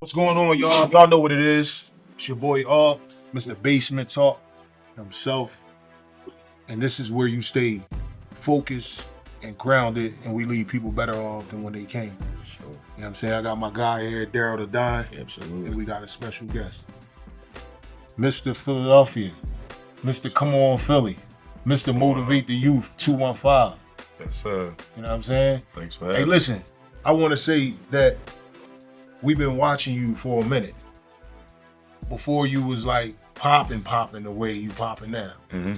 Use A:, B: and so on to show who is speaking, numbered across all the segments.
A: What's going on, y'all? Y'all know what it is. It's your boy Mr. Bsmnt Talk himself. And this is where you stay focused and grounded, and we leave people better off than when they came.
B: Sure.
A: You know what I'm saying? I got my guy here, Daryl the Don.
B: Absolutely.
A: And we got a special guest. Mr. Philadelphia, Mr. Come On Philly, Mr. Motivate the Youth 215.
B: Yes, sir.
A: You know what I'm saying?
B: Thanks for having
A: Hey,
B: me.
A: listen, I want to say that we've been watching you for a minute. Before you was like popping the way you popping now.
B: Mm-hmm.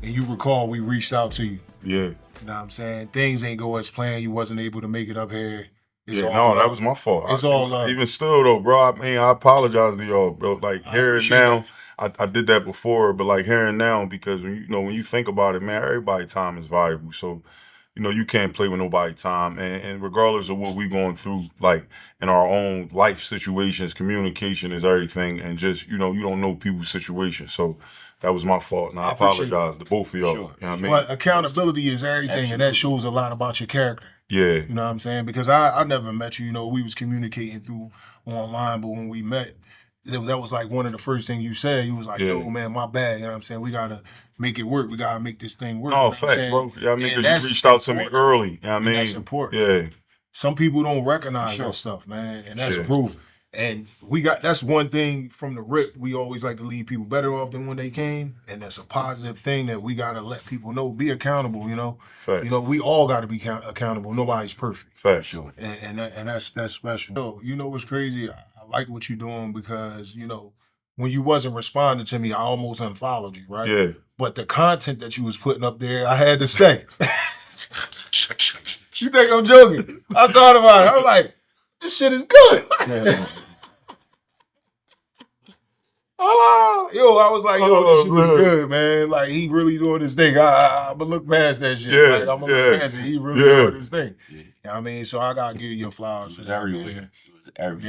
A: And you recall we reached out to you.
B: Yeah.
A: You know what I'm saying? Things ain't go as planned. You wasn't able to make it up here. It's
B: Yeah,
A: all
B: no,
A: love.
B: that was my fault.
A: It's all love.
B: Even still though, bro, I mean, I apologize to y'all, bro. Like
A: I
B: here and
A: appreciate
B: now, I did that before, but like here and now, because when you think about it, man, everybody's time is valuable. So, you can't play with nobody's time. And regardless of what we going through, like in our own life situations, communication is everything. And just, you don't know people's situations. So that was my fault. And I
A: appreciate
B: apologize to both of y'all.
A: Sure.
B: You know what I mean?
A: But accountability is everything, and that shows a lot about your character.
B: Yeah.
A: You know what I'm saying? Because I never met you. We was communicating through online, but when we met, that was like one of the first things you said. You was like, yo, man, my bad. You know what I'm saying? We got to make it work. We got to make this thing work.
B: No,
A: you know
B: facts, bro. Yeah, I mean, because you reached out to me early. You know what I mean?
A: That's important.
B: Yeah.
A: Some people don't recognize that stuff, man. And that's proof. And that's one thing from the rip. We always like to leave people better off than when they came. And that's a positive thing that we got to let people know. Be accountable,
B: Facts.
A: We all got to be accountable. Nobody's perfect.
B: Facts.
A: And that's special. So, what's crazy? I like what you're doing because, when you wasn't responding to me, I almost unfollowed you, right?
B: Yeah.
A: But the content that you was putting up there, I had to stay. You think I'm joking? I thought about it. I was like, this shit is good. I was like, this shit was good, man. Like, he really doing his thing. I'm going to look past that shit.
B: Yeah,
A: I'm going to look past it. He really doing his thing. Yeah. You know what I mean? So I got to give you your flowers for that, man.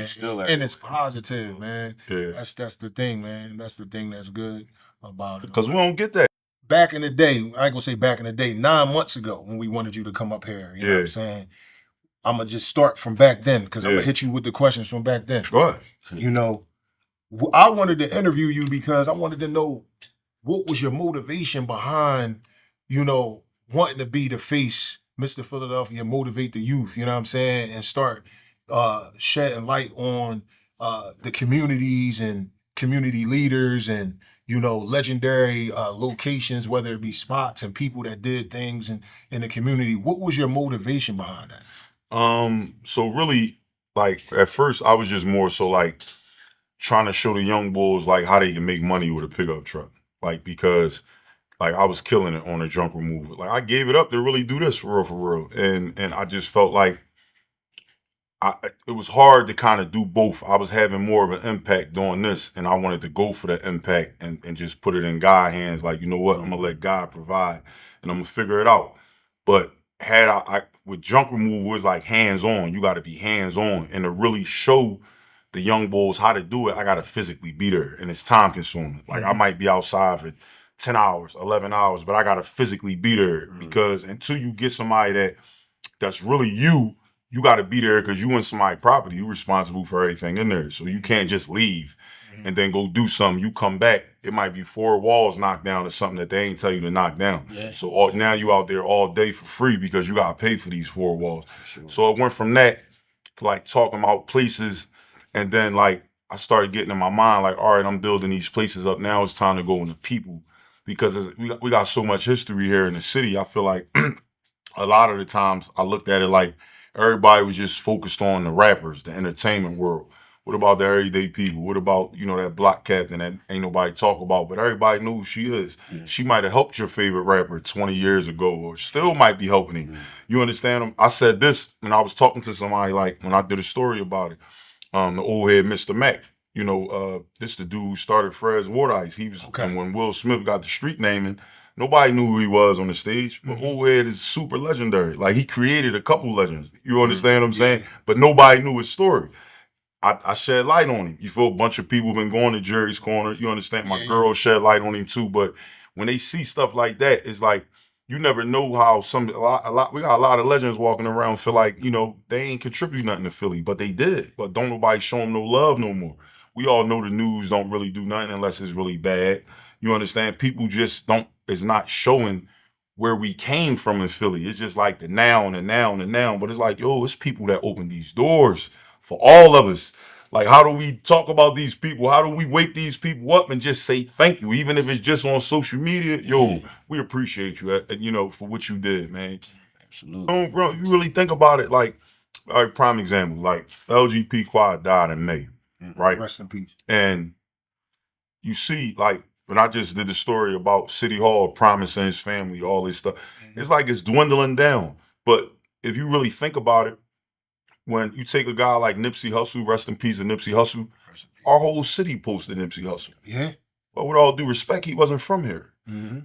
B: Still
A: and it's positive, man.
B: Yeah.
A: That's the thing, man. That's the thing that's good about it.
B: Because we don't get that. Back
A: in the day, I ain't going to say back in the day, 9 months ago when we wanted you to come up here, you know what I'm saying? I'm going to just start from back then because I'm going to hit you with the questions from back then.
B: Go ahead.
A: I wanted to interview you because I wanted to know what was your motivation behind, wanting to be the face, Mr. Philadelphia, motivate the youth, you know what I'm saying, and start shedding light on the communities and community leaders and, legendary locations, whether it be spots and people that did things in the community. What was your motivation behind that?
B: So really, like, at first, I was just more so, like, trying to show the young bulls, like, how they can make money with a pickup truck. Like, because, like, I was killing it on a junk removal. Like, I gave it up to really do this for real. And I just felt like it was hard to kind of do both. I was having more of an impact doing this, and I wanted to go for that impact and just put it in God's hands. Like, you know what? I'm going to let God provide, and I'm going to figure it out. But with junk removal, it's like hands-on. You got to be hands-on. And to really show the young bulls how to do it, I got to physically be there, and it's time-consuming. Like, I might be outside for 10 hours, 11 hours, but I got to physically be there because until you get somebody that's really you got to be there because you in somebody's property. You're responsible for everything in there. So you can't just leave and then go do something. You come back, it might be 4 walls knocked down or something that they ain't tell you to knock down.
A: Yeah.
B: So now you out there all day for free because you got to pay for these 4 walls. Sure. So it went from that to like talking about places. And then like I started getting in my mind like, all right, I'm building these places up. Now it's time to go into people because we got so much history here in the city. I feel like a lot of the times I looked at it like, everybody was just focused on the rappers, the entertainment world. What about the everyday people? What about, that block captain that ain't nobody talk about, but everybody knows who she is. Yeah. She might have helped your favorite rapper 20 years ago or still might be helping him. You understand? I said this when I was talking to somebody, like when I did a story about it, the old head Mr. Mac. This the dude who started Fred's Water Ice. He was, and when Will Smith got the street naming, nobody knew who he was on the stage, but Old Head is super legendary. Like, he created a couple legends. You understand what I'm saying? But nobody knew his story. I shed light on him. You feel a bunch of people been going to Jerry's Corner. You understand? My girl shed light on him too. But when they see stuff like that, it's like you never know how we got a lot of legends walking around feel like, you know, they ain't contribute nothing to Philly, but they did. But don't nobody show them no love no more. We all know the news don't really do nothing unless it's really bad. You understand? People just is not showing where we came from in Philly. It's just like the now and the now and the now. But it's like, yo, it's people that open these doors for all of us. Like, how do we talk about these people? How do we wake these people up and just say thank you, even if it's just on social media? Yo, we appreciate you, you know, for what you did, man.
C: Absolutely.
B: Bro, if you really think about it, like, all right, prime example, like LGP Quad died in May, right?
A: Rest in peace.
B: And you see, like, when I just did the story about City Hall promising his family all this stuff, it's like it's dwindling down. But if you really think about it, when you take a guy like Nipsey Hussle, rest in peace of Nipsey Hussle, our whole city posted Nipsey Hussle.
A: Yeah.
B: But with all due respect, he wasn't from here.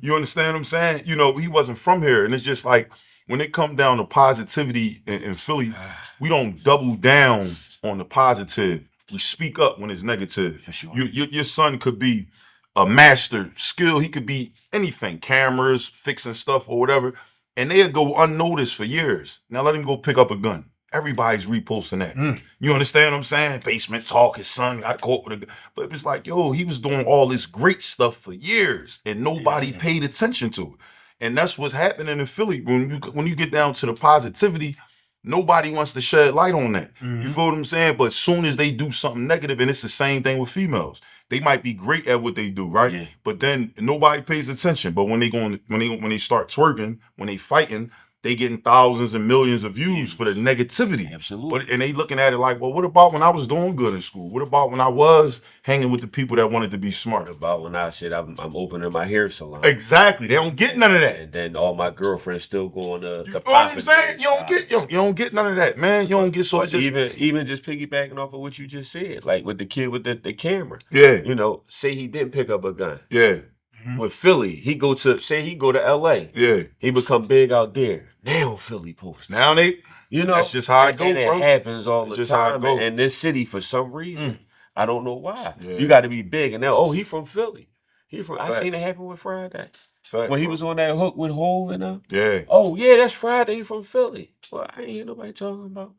B: You understand what I'm saying? You know, he wasn't from here. And it's just like, when it come down to positivity in Philly, we don't double down on the positive. We speak up when it's negative.
C: For sure.
B: Your son could be a master skill. He could be anything, cameras, fixing stuff or whatever. And they'll go unnoticed for years. Now let him go pick up a gun. Everybody's reposting that. You understand what I'm saying? Basement talk, his son got caught with a gun. But it's like, yo, he was doing all this great stuff for years and nobody paid attention to it. And that's what's happening in Philly. When you get down to the positivity, nobody wants to shed light on that. You feel what I'm saying? But as soon as they do something negative, and it's the same thing with females, they might be great at what they do, right?
C: Yeah.
B: But then nobody pays attention. But when they start twerking, when they fighting, they getting thousands and millions of views for the negativity.
C: Absolutely.
B: And they looking at it like, well, what about when I was doing good in school? What about when I was hanging with the people that wanted to be smart?
C: What about when I said I'm opening my hair salon?
B: Exactly. They don't get none of that.
C: And then all my girlfriends still going to
B: You know what I'm saying? You don't get none of that, man. You don't get so
C: just even just piggybacking off of what you just said, like with the kid with the camera.
B: Yeah.
C: You know, say he didn't pick up a gun.
B: Yeah.
C: With Philly, he go to LA.
B: Yeah.
C: He become big out there. Now Philly post.
B: Now
C: you know,
B: that's just how it goes,
C: and
B: bro.
C: it happens all
B: That's
C: the
B: just how it
C: time.
B: go.
C: And this city, for some reason, I don't know why.
B: Yeah.
C: You got to be big. And now, he from Philly. I
B: Facts.
C: seen it happen with Friday.
B: Facts,
C: when he
B: bro.
C: was on that hook with Hov and
B: Yeah.
C: Oh yeah, that's Friday. He from Philly. Well, I ain't hear nobody talking about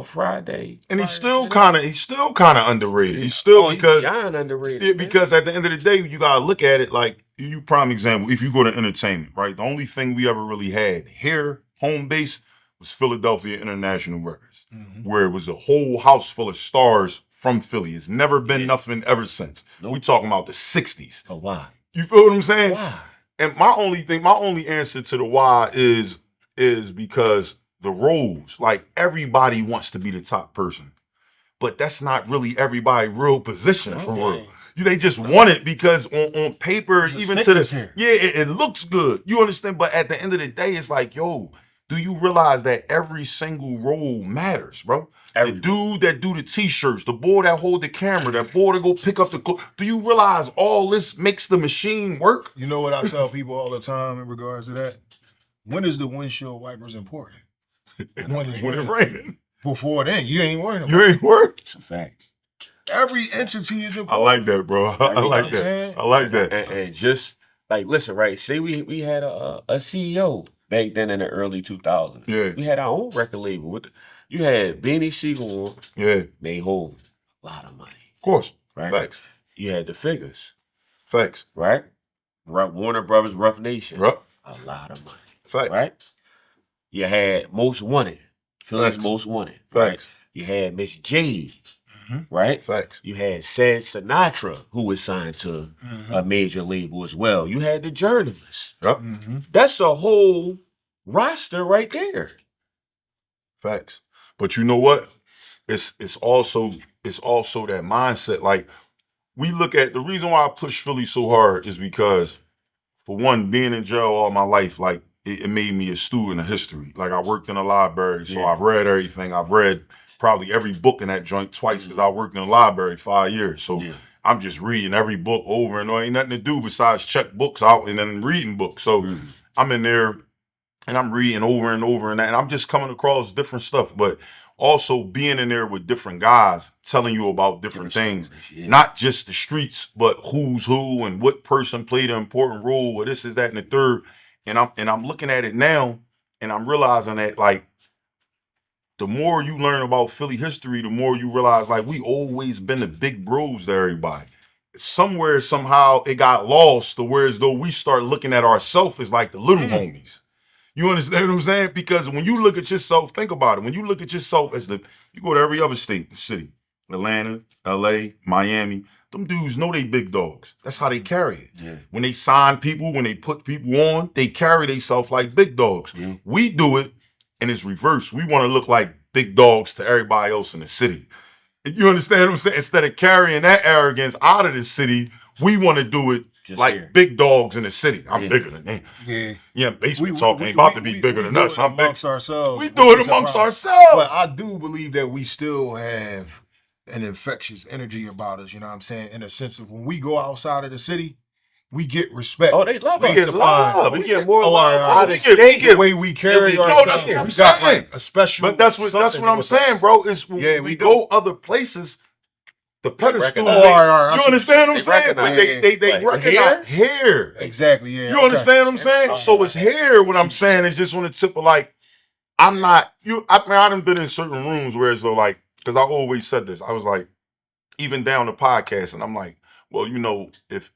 C: Friday.
B: And he's still kind of underrated. He's still because
C: beyond underrated.
B: Yeah, because at the end of the day, you gotta look at it like you prime example. If you go to entertainment, right? The only thing we ever really had here, home base, was Philadelphia International Records, where it was a whole house full of stars from Philly. It's never been nothing ever since.
C: Nope.
B: We talking about the 60s.
C: Oh, why?
B: You feel what I'm saying?
C: Why?
B: And my only answer to the why is because the roles, like everybody wants to be the top person, but that's not really everybody's real position for real. They just want it because on paper, even to the it looks good. You understand? But at the end of the day, it's like, yo, do you realize that every single role matters, bro? The dude that do the t-shirts, the boy that hold the camera, that boy that go pick up the do you realize all this makes the machine work?
A: You know what I tell people all the time in regards to that? When is the windshield wipers important?
B: When it's raining.
A: Before then, you ain't worrying about
B: You ain't work.
C: It's a fact.
A: Every entity is important.
B: I like that, bro. I like that. I like that.
C: And just like, listen, right? Say we had a CEO back then in the early 2000s.
B: Yeah.
C: We had our own record label. You had Beanie Siegel on.
B: Yeah.
C: They hold a lot of money.
B: Of course.
C: Right?
B: Facts.
C: You had the Figures.
B: Facts.
C: Right? Warner Brothers, Rough Nation.
B: Right.
C: A lot of money.
B: Facts.
C: Right? You had Most Wanted. Philly's Most Wanted. Right?
B: Facts.
C: You had Miss J. Right?
B: Facts.
C: You had Sad Sinatra, who was signed to a major label as well. You had the Journalists.
B: Yep.
C: That's a whole roster right there.
B: Facts. But you know what? It's also that mindset. Like, we look at the reason why I push Philly so hard is because, for one, being in jail all my life, like it made me a student of history. Like, I worked in a library, so I've read everything. I've read probably every book in that joint twice because I worked in a library 5 years. So I'm just reading every book over and over. Ain't nothing to do besides check books out and then reading books. So I'm in there and I'm reading over and over and I'm just coming across different stuff. But also being in there with different guys telling you about different things, not just the streets, but who's who and what person played an important role, or this is that and the third. And I'm looking at it now, and I'm realizing that like the more you learn about Philly history, the more you realize like we always been the big bros to everybody. Somewhere, somehow, it got lost to where as though we start looking at ourselves as like the little homies. You understand what I'm saying? Because when you look at yourself, think about it. When you look at yourself as you go to every other state, city, Atlanta, LA, Miami, them dudes know they big dogs. That's how they carry it.
C: Yeah.
B: When they sign people, when they put people on, they carry themselves like big dogs.
C: Yeah.
B: We do it, and it's reverse. We want to look like big dogs to everybody else in the city. You understand what I'm saying? Instead of carrying that arrogance out of the city, we want to do it
C: Just
B: like
C: here.
B: big dogs in the city. I'm
C: Yeah.
B: bigger than them.
A: Yeah.
B: Yeah, basement talk ain't about to be bigger than
A: do
B: us.
A: it
B: I'm big.
A: amongst ourselves.
B: We do
A: which
B: it
A: is a
B: amongst
A: problem.
B: ourselves.
A: But I do believe that we still have an infectious energy about us, you know what I'm saying? In a sense of when we go outside of the city, we get respect.
C: Oh, they love
B: We
C: us.
B: get love.
C: We get more
A: Oh,
C: love
A: all right,
C: out
B: we
C: of
B: get-
C: state.
A: the way we carry
C: No,
A: ourselves.
C: that's what I'm
A: we got
B: saying.
A: like a special.
B: But that's what
A: something
B: I'm
A: with
B: saying,
A: us.
B: bro. Is when
A: Yeah,
B: we
A: we
B: go other places, the pedestal.
C: recognize-
A: Oh, all right, all right. I
B: You
A: see
B: understand what I'm
C: They
B: saying?
C: recognize
B: But they
C: Like,
B: recognize here.
A: Exactly. Yeah.
B: You
A: okay.
B: understand what I'm saying?
A: All
B: So
A: right.
B: it's here. What I'm saying is just on the tip of like, I'm not you. I mean, I done been in certain rooms where it's though like, because I always said this. I was like, even down the podcast, and I'm like, well, you know, if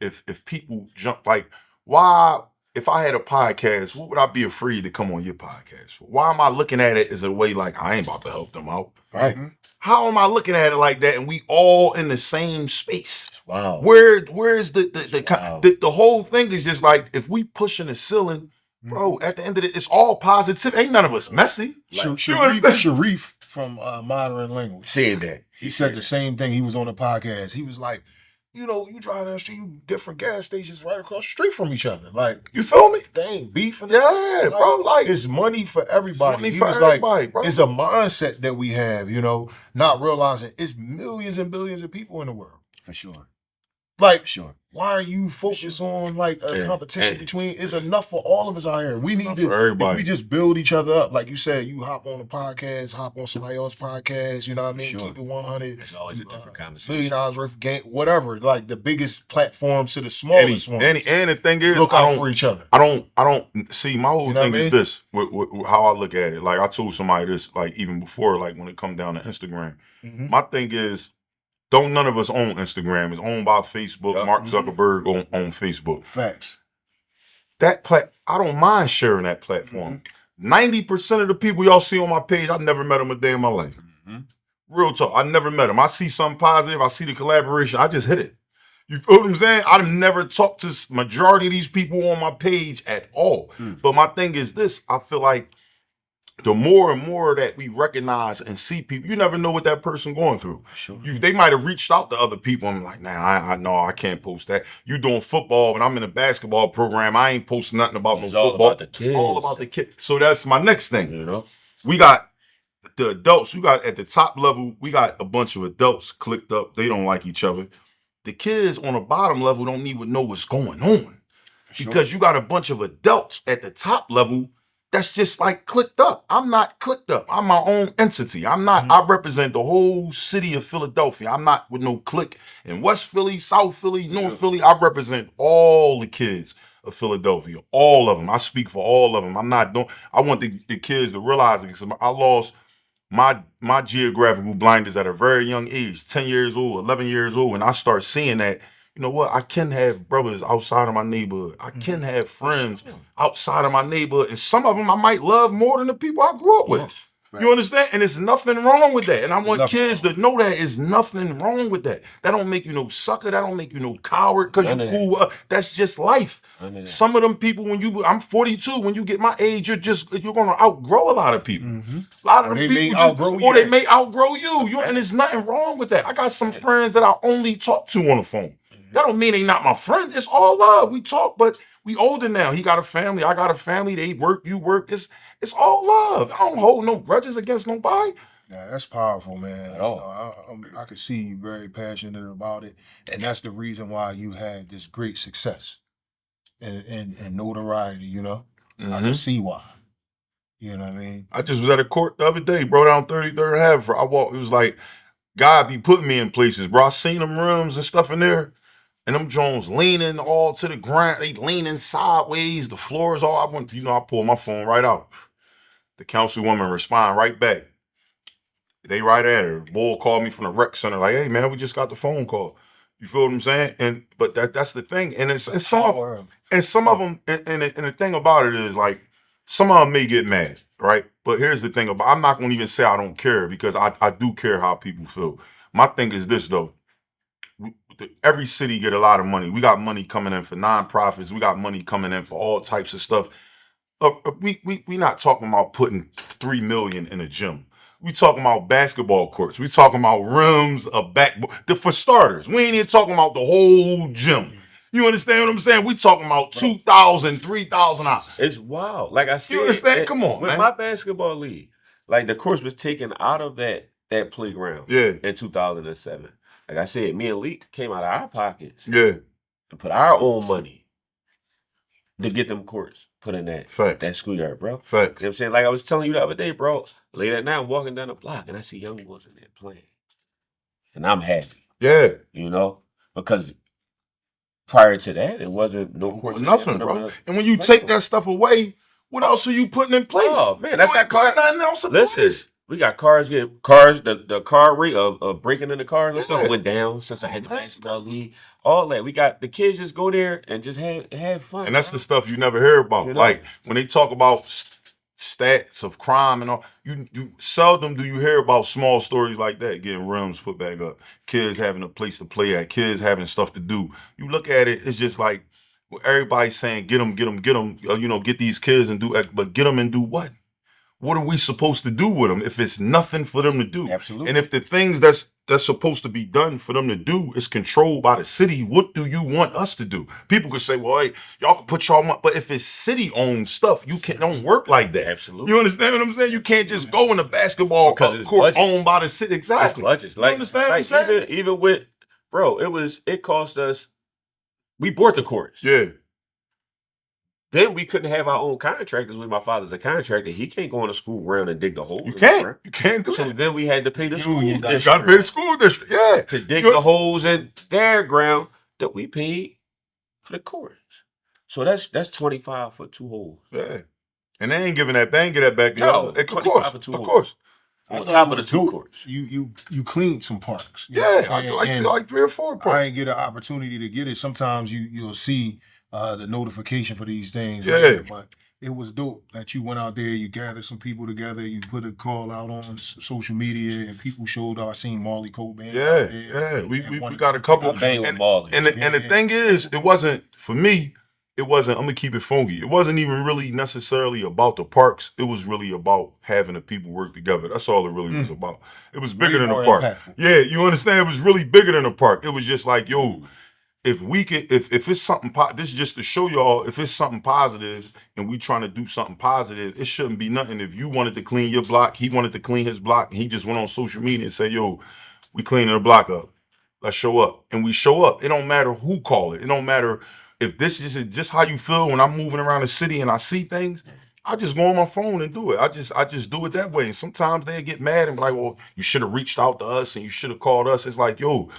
B: people jump like, why? If I had a podcast, what would I be afraid to come on your podcast for? Why am I looking at it as a way like I ain't about to help them out?
C: Right.
B: How am I looking at it like that? And we all in the same space.
C: Wow.
B: Where's the
C: Wow.
B: the whole thing is just like if we pushing the ceiling, bro. At the end of it, it's all positive. Ain't none of us messy.
A: Sharif from Modern Language
C: Said that.
A: he said the same thing. He was on the podcast. He was like, you know, you drive down the street, different gas stations right across the street from each other. Like,
B: You feel me?
A: they ain't beefing.
B: Yeah, bro. Like
A: it's money for everybody.
B: money
A: He
B: for
A: was
B: everybody,
A: like,
B: bro.
A: it's a mindset that we have, you know, not realizing it's millions and billions of people in the world.
C: For sure.
A: Like,
C: Sure.
A: why are you focused on like a
C: Yeah.
A: competition
C: And-
A: between? It's enough for all of us out here. We need
B: Enough
A: to,
B: for everybody.
A: if we just build each other up. Like you said, you hop on a podcast, hop on somebody else's podcast. You know what I mean?
C: Sure.
A: Keep it 100.
C: There's always a different
A: $1
C: conversation.
A: million worth of game, whatever. Like the biggest platforms to the
B: and,
A: smallest ones.
B: and the thing is,
A: Look out for each other.
B: I don't see my whole
A: You know
B: thing
A: what I
B: is
A: mean?
B: this with how I look at it. Like I told somebody this, like even before, like when it come down to Instagram.
A: Mhm.
B: My thing is, don't none of us own Instagram. It's owned by Facebook.
C: Yeah.
B: Mark Zuckerberg on Facebook.
A: Facts.
B: I don't mind sharing that platform. 90% of the people y'all see on my page, I never met them a day in my life.
C: Mhm.
B: Real talk, I never met them. I see something positive. I see the collaboration. I just hit it. You feel what I'm saying? I've never talked to majority of these people on my page at all. But my thing is this: I feel like the more and more that we recognize and see people, you never know what that person going through.
C: Sure.
B: They might have reached out to other people and like, nah, I know I can't post that. You doing football and I'm in a basketball program. I ain't posting nothing about
C: It's
B: no
C: all
B: football.
C: about the
B: It's all
C: kids.
B: about the kid. So that's my next thing.
C: You know?
B: We got the adults. You got at the top level, we got a bunch of adults clicked up. They don't like each other. The kids on the bottom level don't even know what's going on. Because you got a bunch of adults at the top level that's just like clicked up. I'm not clicked up. I'm my own entity. I'm not, I represent the whole city of Philadelphia. I'm not with no clique in West Philly, South Philly, North Philly. I represent all the kids of Philadelphia, all of them. I speak for all of them. I want the kids to realize it because I lost my geographical blinders at a very young age, 10 years old, 11 years old, and I start seeing that, you know what, I can have brothers outside of my neighborhood. I can have friends outside of my neighborhood, and some of them I might love more than the people I grew up with.
C: Yes.
B: You understand? And there's nothing wrong with that. And I want
A: Nothing
B: kids to know that there's nothing wrong with that. That don't make you no sucker. That don't make you no coward because
C: None
B: you're
C: of that.
B: cool. That's just life.
C: None of that.
B: Some of them people, I'm 42. When you get my age, you're gonna outgrow a lot of people. A lot of
A: Or
B: them
A: they may
B: people,
A: outgrow you.
B: or they may outgrow you. And there's nothing wrong with that. I got some friends that I only talk to on the phone. That don't mean they not my friend. It's all love. We talk, but we older now. He got a family. I got a family. They work. You work. It's all love. I don't hold no grudges against nobody.
A: Yeah, that's powerful, man.
C: At all.
A: I could see you very passionate about it, and that's the reason why you had this great success and notoriety. You know, I can see why. You know what I mean?
B: I just was at a court the other day, bro, down 33rd and Haverford. I walked. It was like God be putting me in places, bro. I seen them rooms and stuff in there. and them Jones leaning all to the ground. They leaning sideways. The floor is all. I pull my phone right out. The councilwoman respond right back. They right at her. Bull called me from the rec center, like, hey man, we just got the phone call. You feel what I'm saying? But that's the thing. And it's some of them, and the thing about it is, like, some of them may get mad, right? But here's the thing about, I'm not gonna even say I don't care, because I do care how people feel. My thing is this though. Every city get a lot of money. We got money coming in for nonprofits. We got money coming in for all types of stuff. We not talking about putting $3 million in a gym. We talking about basketball courts. We talking about rims, a backboard. For starters, we ain't even talking about the whole gym. You understand what I'm saying? We talking about $2,000, $3,000.
C: It's wild. Like I said,
B: You understand? Come on,
C: with
B: man.
C: my basketball league, like the course was taken out of that playground in 2007. Like I said, me and Leak came out of our pockets and put our own money to get them courts put in that schoolyard, bro.
B: Facts.
C: You know what I'm saying? Like I was telling you the other day, bro, late at night, I'm walking down the block and I see young boys in there playing. And I'm happy.
B: Yeah.
C: You know? Because prior to that, it wasn't no course.
B: Nothing, bro. And when you take that stuff away, what else are you putting in place?
C: Oh, man, that's that car.
B: Nothing else in place.
C: We got the car rate of breaking in the car and stuff went down since I had the basketball league. All that. We got the kids just go there and just have fun.
B: And that's the stuff you never hear about. You know? Like when they talk about stats of crime and all, you seldom do you hear about small stories like that, getting rims put back up, kids having a place to play at, kids having stuff to do. You look at it, it's just like everybody's saying, get them, get these kids and do, but get them and do what? What are we supposed to do with them if it's nothing for them to do?
C: Absolutely.
B: And if the things that's supposed to be done for them to do is controlled by the city, what do you want us to do? People could say, well, hey, y'all can put y'all money, but if it's city-owned stuff, don't work like that.
C: Absolutely.
B: You understand what I'm saying? You can't just go in a basketball court owned by the city. Exactly.
C: Budgets.
B: You understand what I'm saying?
C: Even with, bro, it cost us, we bought the courts.
B: Yeah.
C: Then we couldn't have our own contractors. With my father's a contractor, he can't go in a school ground and dig the holes.
B: You can't do that.
C: So then we had to pay the school district.
B: You got to pay the school district, yeah,
C: to dig the holes in their ground that we paid for the courts. So that's $25 for 2 holes.
B: Yeah, and they ain't giving that. They ain't get that back to
C: y'all.
B: Of course.
C: On top of the 2 courts.
A: You cleaned some parks.
B: Like 3 or 4 parks.
A: I ain't get an opportunity to get it. Sometimes you'll see the notification for these things.
B: Yeah.
A: Later, but it was dope that you went out there, you gathered some people together, you put a call out on social media, and people showed up. I seen Marley Cobain.
B: Yeah. We got a couple.
C: With Marley.
B: And the thing is, it wasn't, for me, I'm gonna keep it funky. It wasn't even really necessarily about the parks. It was really about having the people work together. That's all it really was about. It was bigger than the park. Impactful. Yeah, you understand? It was really bigger than the park. It was just like, yo, if we can, if it's something, this is just to show y'all, if it's something positive and we trying to do something positive, it shouldn't be nothing. If you wanted to clean your block, he wanted to clean his block, and he just went on social media and said, yo, we cleaning the block up. Let's show up. And we show up. It don't matter who call it. It don't matter if this is just how you feel when I'm moving around the city and I see things. I just go on my phone and do it. I just do it that way. And sometimes they get mad and be like, well, you should have reached out to us and you should have called us. It's like, yo,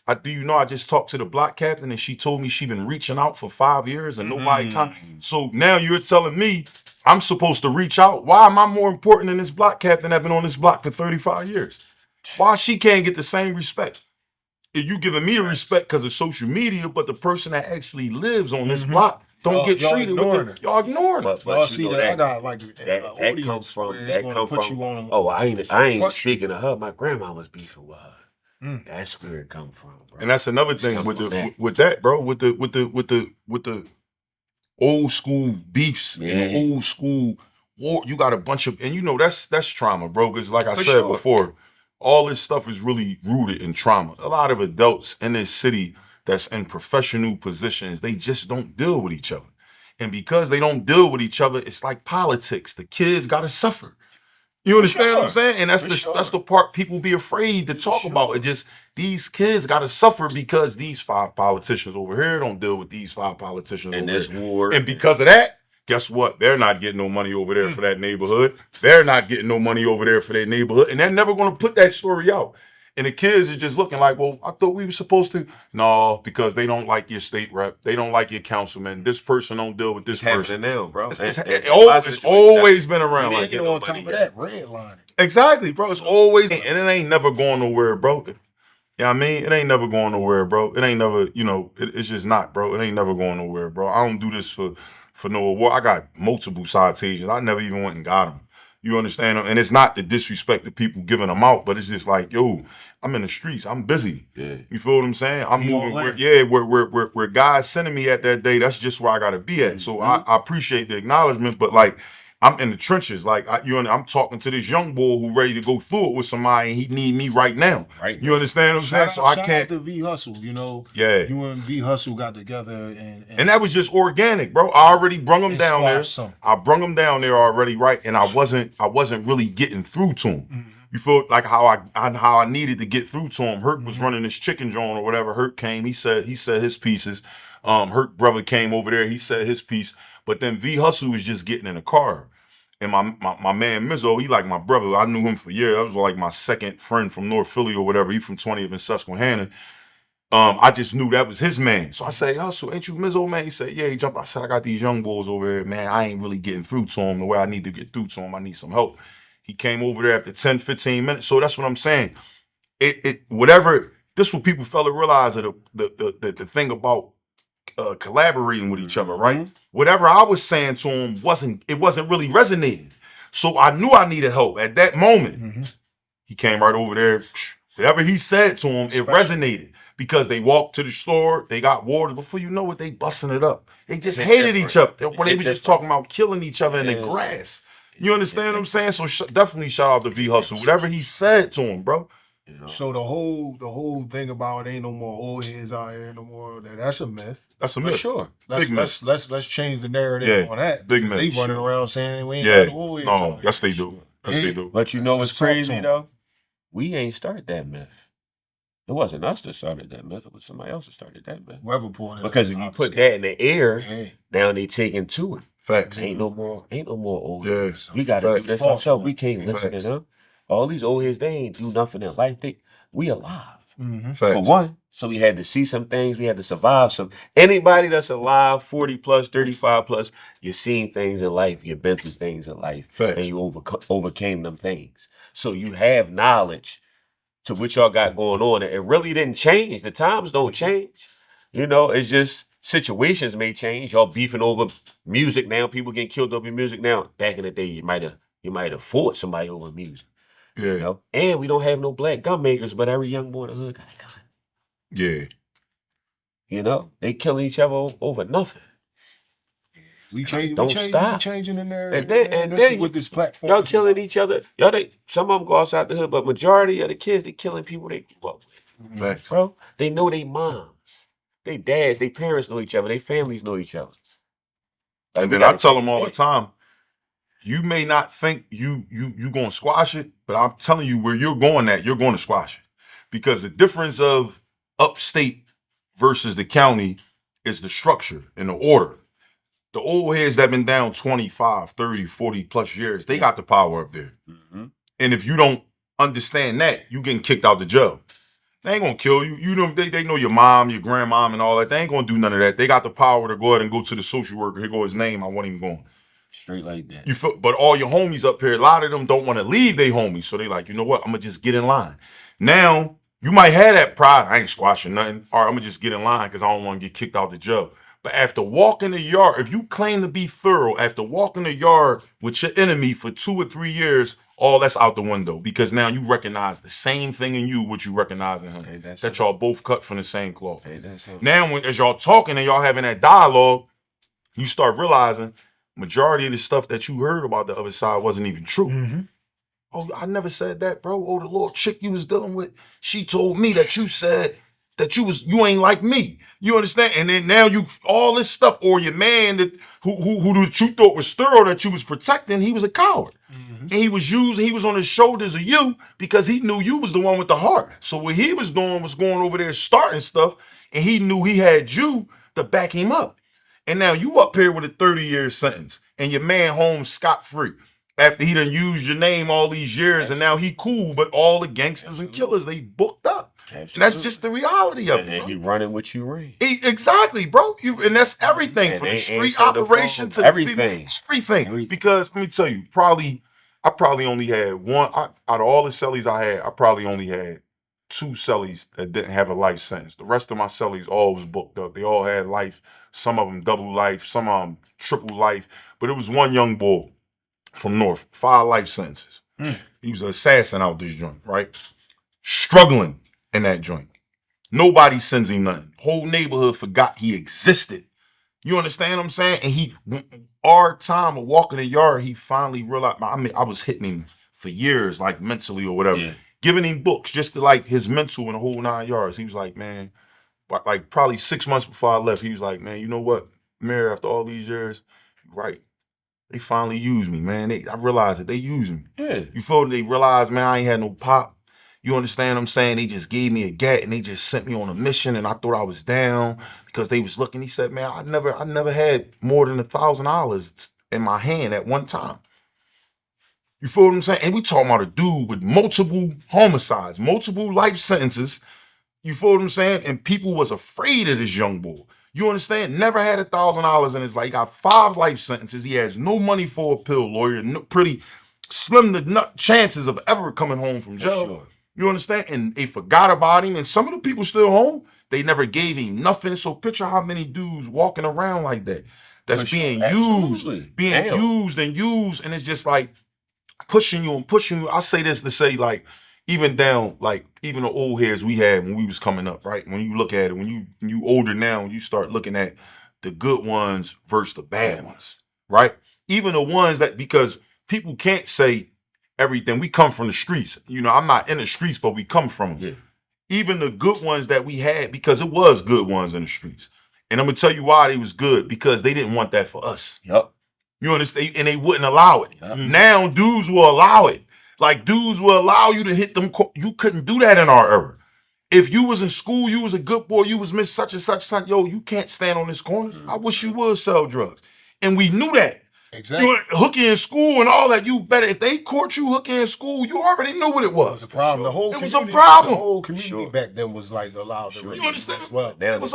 B: I just talked to the block captain and she told me she been reaching out for 5 years and nobody So now you're telling me I'm supposed to reach out. Why am I more important than this block captain that been on this block for 35 years? Why she can't get the same respect? You giving me the respect because of social media, but the person that actually lives on this block don't get treated with it. Y'all ignoring it.
A: Y'all see that? I got like
C: that comes from Oh, I ain't speaking of her. My grandma was beefing with her. That's where it come from, bro.
B: And that's another thing with that, bro. With the old school beefs and the old school war, you got a bunch of, and that's trauma, bro. Because like I said before, all this stuff is really rooted in trauma. A lot of adults in this city that's in professional positions, they just don't deal with each other. And because they don't deal with each other, it's like politics. The kids gotta suffer. You understand what I'm saying? And that's the part people be afraid to talk about. It just, these kids gotta suffer because these 5 politicians over here don't deal with these 5 politicians
C: and
B: over
C: this
B: here.
C: war.
B: And because of that, guess what? They're not getting no money over there for that neighborhood. They're not getting no money over there for their neighborhood. And they're never gonna put that story out. And the kids are just looking like, well, I thought we were supposed to. No, because they don't like your state rep. They don't like your councilman. This person don't deal with this person.
C: Now, bro.
B: It's always been around like
A: that. On top of that, redlining.
B: Exactly, bro. It's always, and it ain't never going nowhere, bro. You know what I mean? It ain't never going nowhere, bro. It ain't never, you know, it's just not, bro. It ain't never going nowhere, bro. I don't do this for no award. I got multiple citations. I never even went and got them. You understand? And it's not to disrespect the people giving them out, but it's just like, yo, I'm in the streets. I'm busy.
C: Yeah.
B: You feel what I'm saying? I'm moving. Where God's sending me at that day, that's just where I got to be at. So I appreciate the acknowledgement, but like, I'm in the trenches. Like, I'm talking to this young boy who ready to go through it with somebody, and he need me right now.
A: Right.
B: You understand what I'm saying? So I can't.
A: Shout out to V Hustle, you know.
B: Yeah.
A: You and V Hustle got together, and
B: that was just organic, bro. I already brung him down there. I brung him down there already, right? And I wasn't really getting through to him. Mm-hmm. You feel like how I needed to get through to him. Hurt was running his chicken joint or whatever. Hurt came. He said his pieces. Hurt brother came over there. He said his piece. But then V Hustle was just getting in the car. And my man Mizzo, he like my brother. I knew him for years. That was like my second friend from North Philly or whatever. He from 20th and Susquehanna. I just knew that was his man. So I said, Hustle, ain't you Mizzo, man? He said, yeah. He jumped. I said, I got these young boys over here, man. I ain't really getting through to them the way I need to get through to them. I need some help. He came over there after 10, 15 minutes. So that's what I'm saying. Whatever, this is what people fail to realize of the thing about collaborating with each other, right? Mm-hmm. Whatever I was saying to him wasn't really resonating. So I knew I needed help at that moment. Mm-hmm. He came right over there. Whatever he said to him, it resonated because they walked to the store, they got water. Before you know it, they busting it up. They just hated each other. They was just talking about killing each other in the grass. You understand what I'm saying? So definitely shout out to V Hustle. Whatever he said to him, bro.
A: You know? So the whole thing about it ain't no more old heads out here no more. That's a myth.
B: That's a myth.
A: For sure. Let's change the narrative on that.
B: Big myth.
A: They running around saying we ain't got no old heads out here.
B: Yes they do. Yes they do.
C: But you know what's crazy though? We ain't started that myth. It wasn't us that started that myth. It was somebody else that started that myth.
A: Whoever poured it.
C: Because if you put that in the air, now they taking to it.
B: Facts.
C: Ain't no more old
B: heads.
C: We gotta do this ourselves. We can't listen to them. All these old heads, they ain't do nothing in life. We alive.
B: Mm-hmm.
C: For one. So we had to see some things. We had to survive some. Anybody that's alive, 40 plus, 35 plus, you've seen things in life. You've been through things in life.
B: Facts.
C: And you overcame them things. So you have knowledge to what y'all got going on. It really didn't change. The times don't change. You know, it's just situations may change. Y'all beefing over music now. People getting killed over music now. Back in the day, you might have fought somebody over music.
B: Yeah.
C: You know? And we don't have no black gun makers, but every young boy in the hood got a gun.
B: Yeah.
C: You know, they killing each other over nothing.
A: We changing the narrative.
C: And then
A: with this platform,
C: y'all killing each other. Some of them go outside the hood, but majority of the kids, they killing people they grew up with.
B: Right.
C: Bro, they know their moms, they dads, their parents know each other, their families know each other.
B: Like, and then I tell them all the time, you may not think you gonna squash it, but I'm telling you where you're going at, you're going to squash it. Because the difference of upstate versus the county is the structure and the order. The old heads that been down 25, 30, 40 plus years, they got the power up there. Mm-hmm. And if you don't understand that, you getting kicked out the jail. They ain't gonna kill you. They know your mom, your grandmom, and all that. They ain't gonna do none of that. They got the power to go ahead and go to the social worker. Here go his name. I want him going.
C: Straight like that.
B: You feel, but all your homies up here, a lot of them don't want to leave their homies. So they like, you know what? I'm gonna just get in line. Now, you might have that pride. I ain't squashing nothing. All right, I'm gonna just get in line because I don't want to get kicked out the jail. But after walking the yard, if you claim to be thorough, after walking the yard with your enemy for 2 or 3 years, all that's out the window. Because now you recognize the same thing in you, what you recognize in him. Hey, that y'all both cut from the same cloth.
C: Hey,
B: now, as y'all talking and y'all having that dialogue, you start realizing majority of the stuff that you heard about the other side wasn't even true. Mm-hmm. Oh, I never said that, bro. Oh, the little chick you was dealing with, she told me that you said that you ain't like me. You understand? And then now you all this stuff, or your man that who you thought was thorough that you was protecting, he was a coward. Mm-hmm. And he was on the shoulders of you because he knew you was the one with the heart. So what he was doing was going over there starting stuff, and he knew he had you to back him up. And now you up here with a 30-year sentence and your man home scot-free. After he done used your name all these years and now he cool, but all the gangsters and killers, they booked up. Absolutely. And that's just the reality of it.
C: And he running with you, Ray.
B: Exactly, bro. And that's everything from the street operation to
C: everything.
B: Everything. Because let me tell you, I probably only had one out of all the cellies I had, I probably only had 2 cellies that didn't have a life sentence. The rest of my cellies all was booked up. They all had life. Some of them double life, some of them triple life. But it was one young boy from North, 5 life sentences. He was an assassin out this joint, right? Struggling in that joint. Nobody sends him nothing. Whole neighborhood forgot he existed. You understand what I'm saying? And our time of walking the yard, he finally realized, I mean, I was hitting him for years, like mentally or whatever. Yeah. Giving him books just to like his mental and the whole 9 yards. He was like, man, like probably 6 months before I left, he was like, man, you know what, Mayor, after all these years, right. They finally used me, man. I realized that they used me. Yeah. You feel they realized, man, I ain't had no pop. You understand what I'm saying? They just gave me a gat and they just sent me on a mission and I thought I was down because they was looking. He said, man, I never had more than $1,000 in my hand at one time. You feel what I'm saying? And we talking about a dude with multiple homicides, multiple life sentences. You feel what I'm saying? And people was afraid of this young boy. You understand? Never had $1,000 in his life. He got 5 life sentences. He has no money for a pill lawyer. No, pretty slim the chances of ever coming home from jail. Sure. You understand? And they forgot about him. And some of the people still home, they never gave him nothing. So picture how many dudes walking around like that. That's being used, used. And it's just like pushing you and pushing you. I say this to say like, even down, like even the old heads we had when we was coming up, right? When you look at it, when you older now, you start looking at the good ones versus the bad ones, right? Even the ones that, because people can't say everything. We come from the streets. You know, I'm not in the streets, but we come from them. Yeah. Even the good ones that we had, because it was good ones in the streets. And I'm gonna tell you why they was good, because they didn't want that for us. Yep. You understand? And they wouldn't allow it. Yep. Now dudes will allow it. Like dudes will allow you to hit them. You couldn't do that in our era. If you was in school, you was a good boy, you was Miss such and such, yo, you can't stand on this corner. I wish you would sell drugs. And we knew that. Exactly. You hooking in school and all that, you better, if they caught you hooking in school, you already knew what it was. It was a problem.
A: The whole
B: it was a problem.
A: The whole community back then was like allowed to.
B: You understand?
C: Well, now they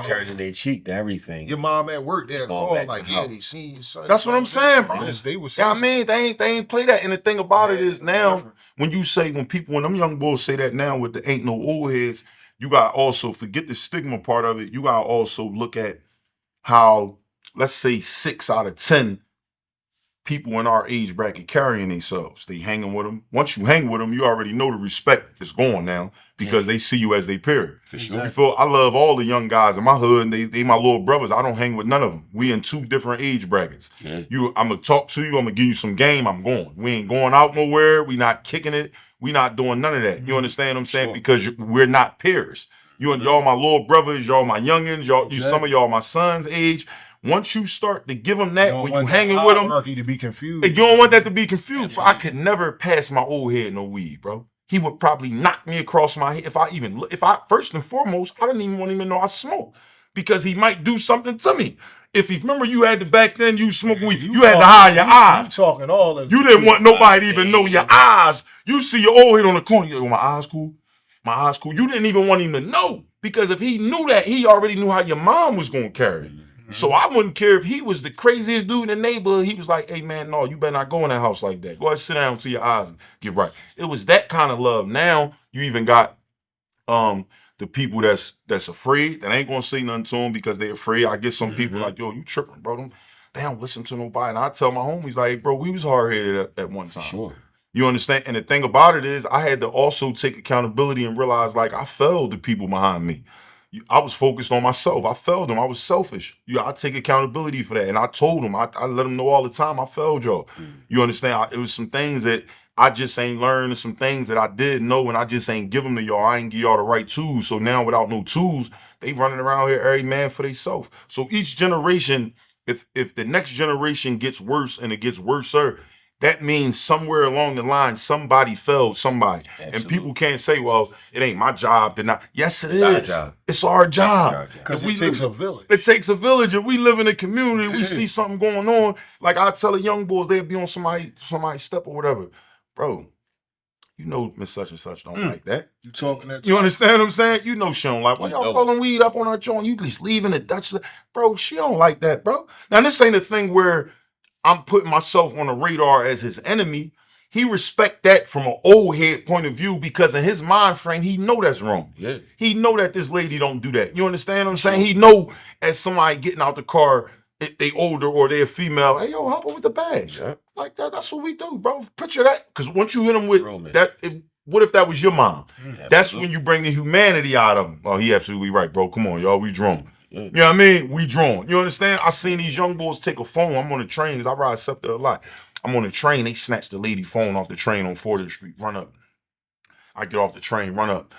C: turning their cheek to everything.
A: Your mom at work, they're calling like, yeah, they seen your son.
B: That's what I'm saying, bro.
A: Yes, they was.
B: Yeah, I mean, they ain't play that. And the thing about it is now, when them young boys say that now with the ain't no old heads, you got to also forget the stigma part of it. You got to also look at how, let's say 6 out of 10 people in our age bracket carrying themselves. They hanging with them. Once you hang with them, you already know the respect is gone now because they see you as they peer. For sure. You feel, I love all the young guys in my hood, and they my little brothers. I don't hang with none of them. We in 2 different age brackets. Yeah. I'm gonna talk to you. I'm gonna give you some game. I'm going. We ain't going out nowhere. We not kicking it. We not doing none of that. You understand what I'm saying? Sure. Because we're not peers. Y'all my little brothers. Y'all my youngins. Some of y'all my son's age. Once you start to give them that, when you hanging with them,
A: to be confused.
B: You don't want that to be confused. Bro. I could never pass my old head no weed, bro. He would probably knock me across my head if I first and foremost, I didn't even want him to know I smoked, because he might do something to me. If you remember, you had to back then, you smoke weed, you had to hide your eyes.
A: You talking all of
B: you didn't want nobody to even know your eyes. You see your old head on the corner, yo, my eyes cool, my eyes cool. You didn't even want him to know, because if he knew that, he already knew how your mom was gonna carry it. So I wouldn't care if he was the craziest dude in the neighborhood. He was like, hey, man, no, you better not go in that house like that. Go ahead, sit down to your eyes and get right. It was that kind of love. Now you even got the people that's afraid, that ain't going to say nothing to them because they're afraid. I get some people like, yo, you tripping, bro. They don't listen to nobody. And I tell my homies, like, bro, we was hard-headed at one time. Sure. You understand? And the thing about it is I had to also take accountability and realize, like, I failed the people behind me. I was focused on myself. I failed them. I was selfish. I take accountability for that. And I told them, I let them know all the time I failed y'all. You understand? It was some things that I just ain't learned, and some things that I did know, and I just ain't give them to y'all. I ain't give y'all the right tools. So now without no tools, they running around here every man for themselves. So each generation, if the next generation gets worse and it gets worser, that means somewhere along the line, somebody failed somebody.
C: Absolutely.
B: And people can't say, well, it ain't my job to not. Yes, it's
C: our job.
B: It's our job.
A: Because it takes a village.
B: It takes a village. If we live in a community, we see something going on. Like I tell the young boys, they'll be on somebody's step or whatever. Bro, you know Miss Such and Such don't like that.
A: You talking that?
B: You understand what I'm saying? You know she don't like. Why y'all rolling weed up on her joint? You just leaving the Dutch. Bro, she don't like that, bro. Now this ain't a thing where I'm putting myself on the radar as his enemy. He respect that from an old head point of view because in his mind frame, he know that's wrong.
C: Yeah.
B: He know that this lady don't do that. You understand what I'm saying? He know as somebody getting out the car, if they older or they're female, hey, yo, help her with the bags. Yeah. Like that, that's what we do, bro. Picture that. Because once you hit him with that, what if that was your mom? That's when you bring the humanity out of him. Oh, he absolutely right, bro. Come on, y'all, we drawn. You know what I mean? We drawn. You understand? I seen these young boys take a phone. I'm on the train because I ride SEPTA a lot. I'm on the train. They snatched the lady phone off the train on 40th Street. Run up. I get off the train. Run up.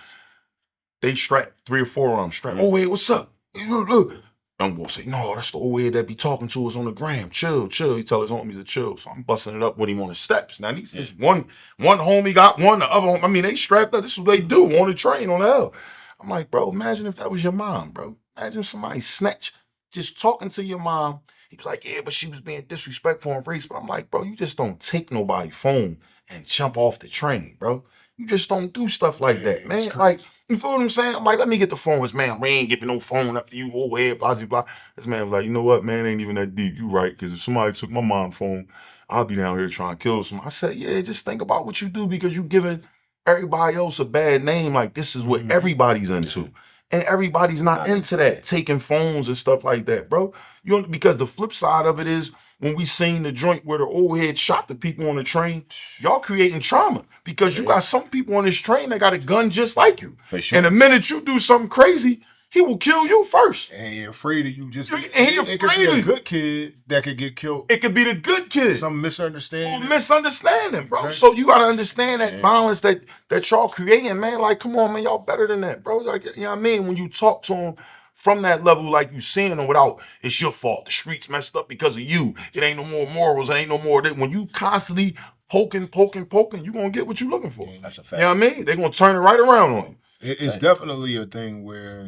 B: They strap 3 or 4 of them. Strap. Oh, hey, what's up? Look. Young boy say, no, that's the old head that be talking to us on the gram. Chill. He tell his homies to chill. So I'm busting it up with him on the steps. Now, these just one homie got one, the other homie. I mean, they strapped up. This is what they do on the train on the L. I'm like, bro, imagine if that was your mom, bro. Imagine if somebody snatched just talking to your mom. He was like, yeah, but she was being disrespectful and racist. But I'm like, bro, you just don't take nobody's phone and jump off the train, bro. You just don't do stuff like that, man. Like, you feel what I'm saying? I'm like, let me get the phone. This man, we ain't giving no phone up to you, old head, blah, blah, blah. This man was like, you know what, man, it ain't even that deep. You right, because if somebody took my mom's phone, I'll be down here trying to kill somebody. I said, yeah, just think about what you do because you giving everybody else a bad name. Like, this is what everybody's into. And everybody's not into that, taking phones and stuff like that, bro. Because the flip side of it is when we seen the joint where the old head shot the people on the train, y'all creating trauma because you got some people on this train that got a gun just like you.
C: For sure.
B: And the minute you do something crazy, he will kill you first.
A: And he afraid of you.
B: It
A: could be a good kid that could get killed.
B: It could be the good kid.
A: Some misunderstanding.
B: Misunderstanding, bro.
A: Right.
B: So you gotta understand that balance that y'all creating, man. Like, come on, man, y'all better than that, bro. Like, you know what I mean? When you talk to them from that level, like you seeing them without, it's your fault. The streets messed up because of you. It ain't no more morals. It ain't no more that. When you constantly poking, you gonna get what you looking for.
C: That's a fact.
B: You know what I mean? They gonna turn it right around on you.
A: It's definitely a thing where,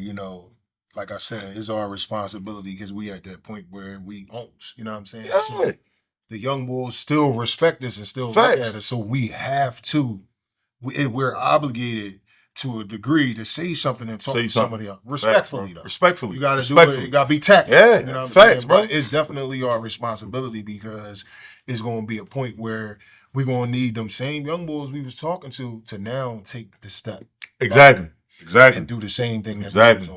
A: like I said, it's our responsibility because we at that point where we own. You know what I'm saying?
B: Yeah.
A: So the young boys still respect us and still look at us. So we have to, we're obligated to a degree to say something and talk to somebody else. Respectfully, though.
B: Respectfully.
A: You got to do it. You got to be tactful.
B: Yeah.
A: You know what I'm
B: Facts,
A: saying?
B: bro.
A: But it's definitely our responsibility because it's going to be a point where we're going to need them same young boys we was talking to now take the step.
B: Exactly. Exactly.
A: And do the same thing.
B: Exactly.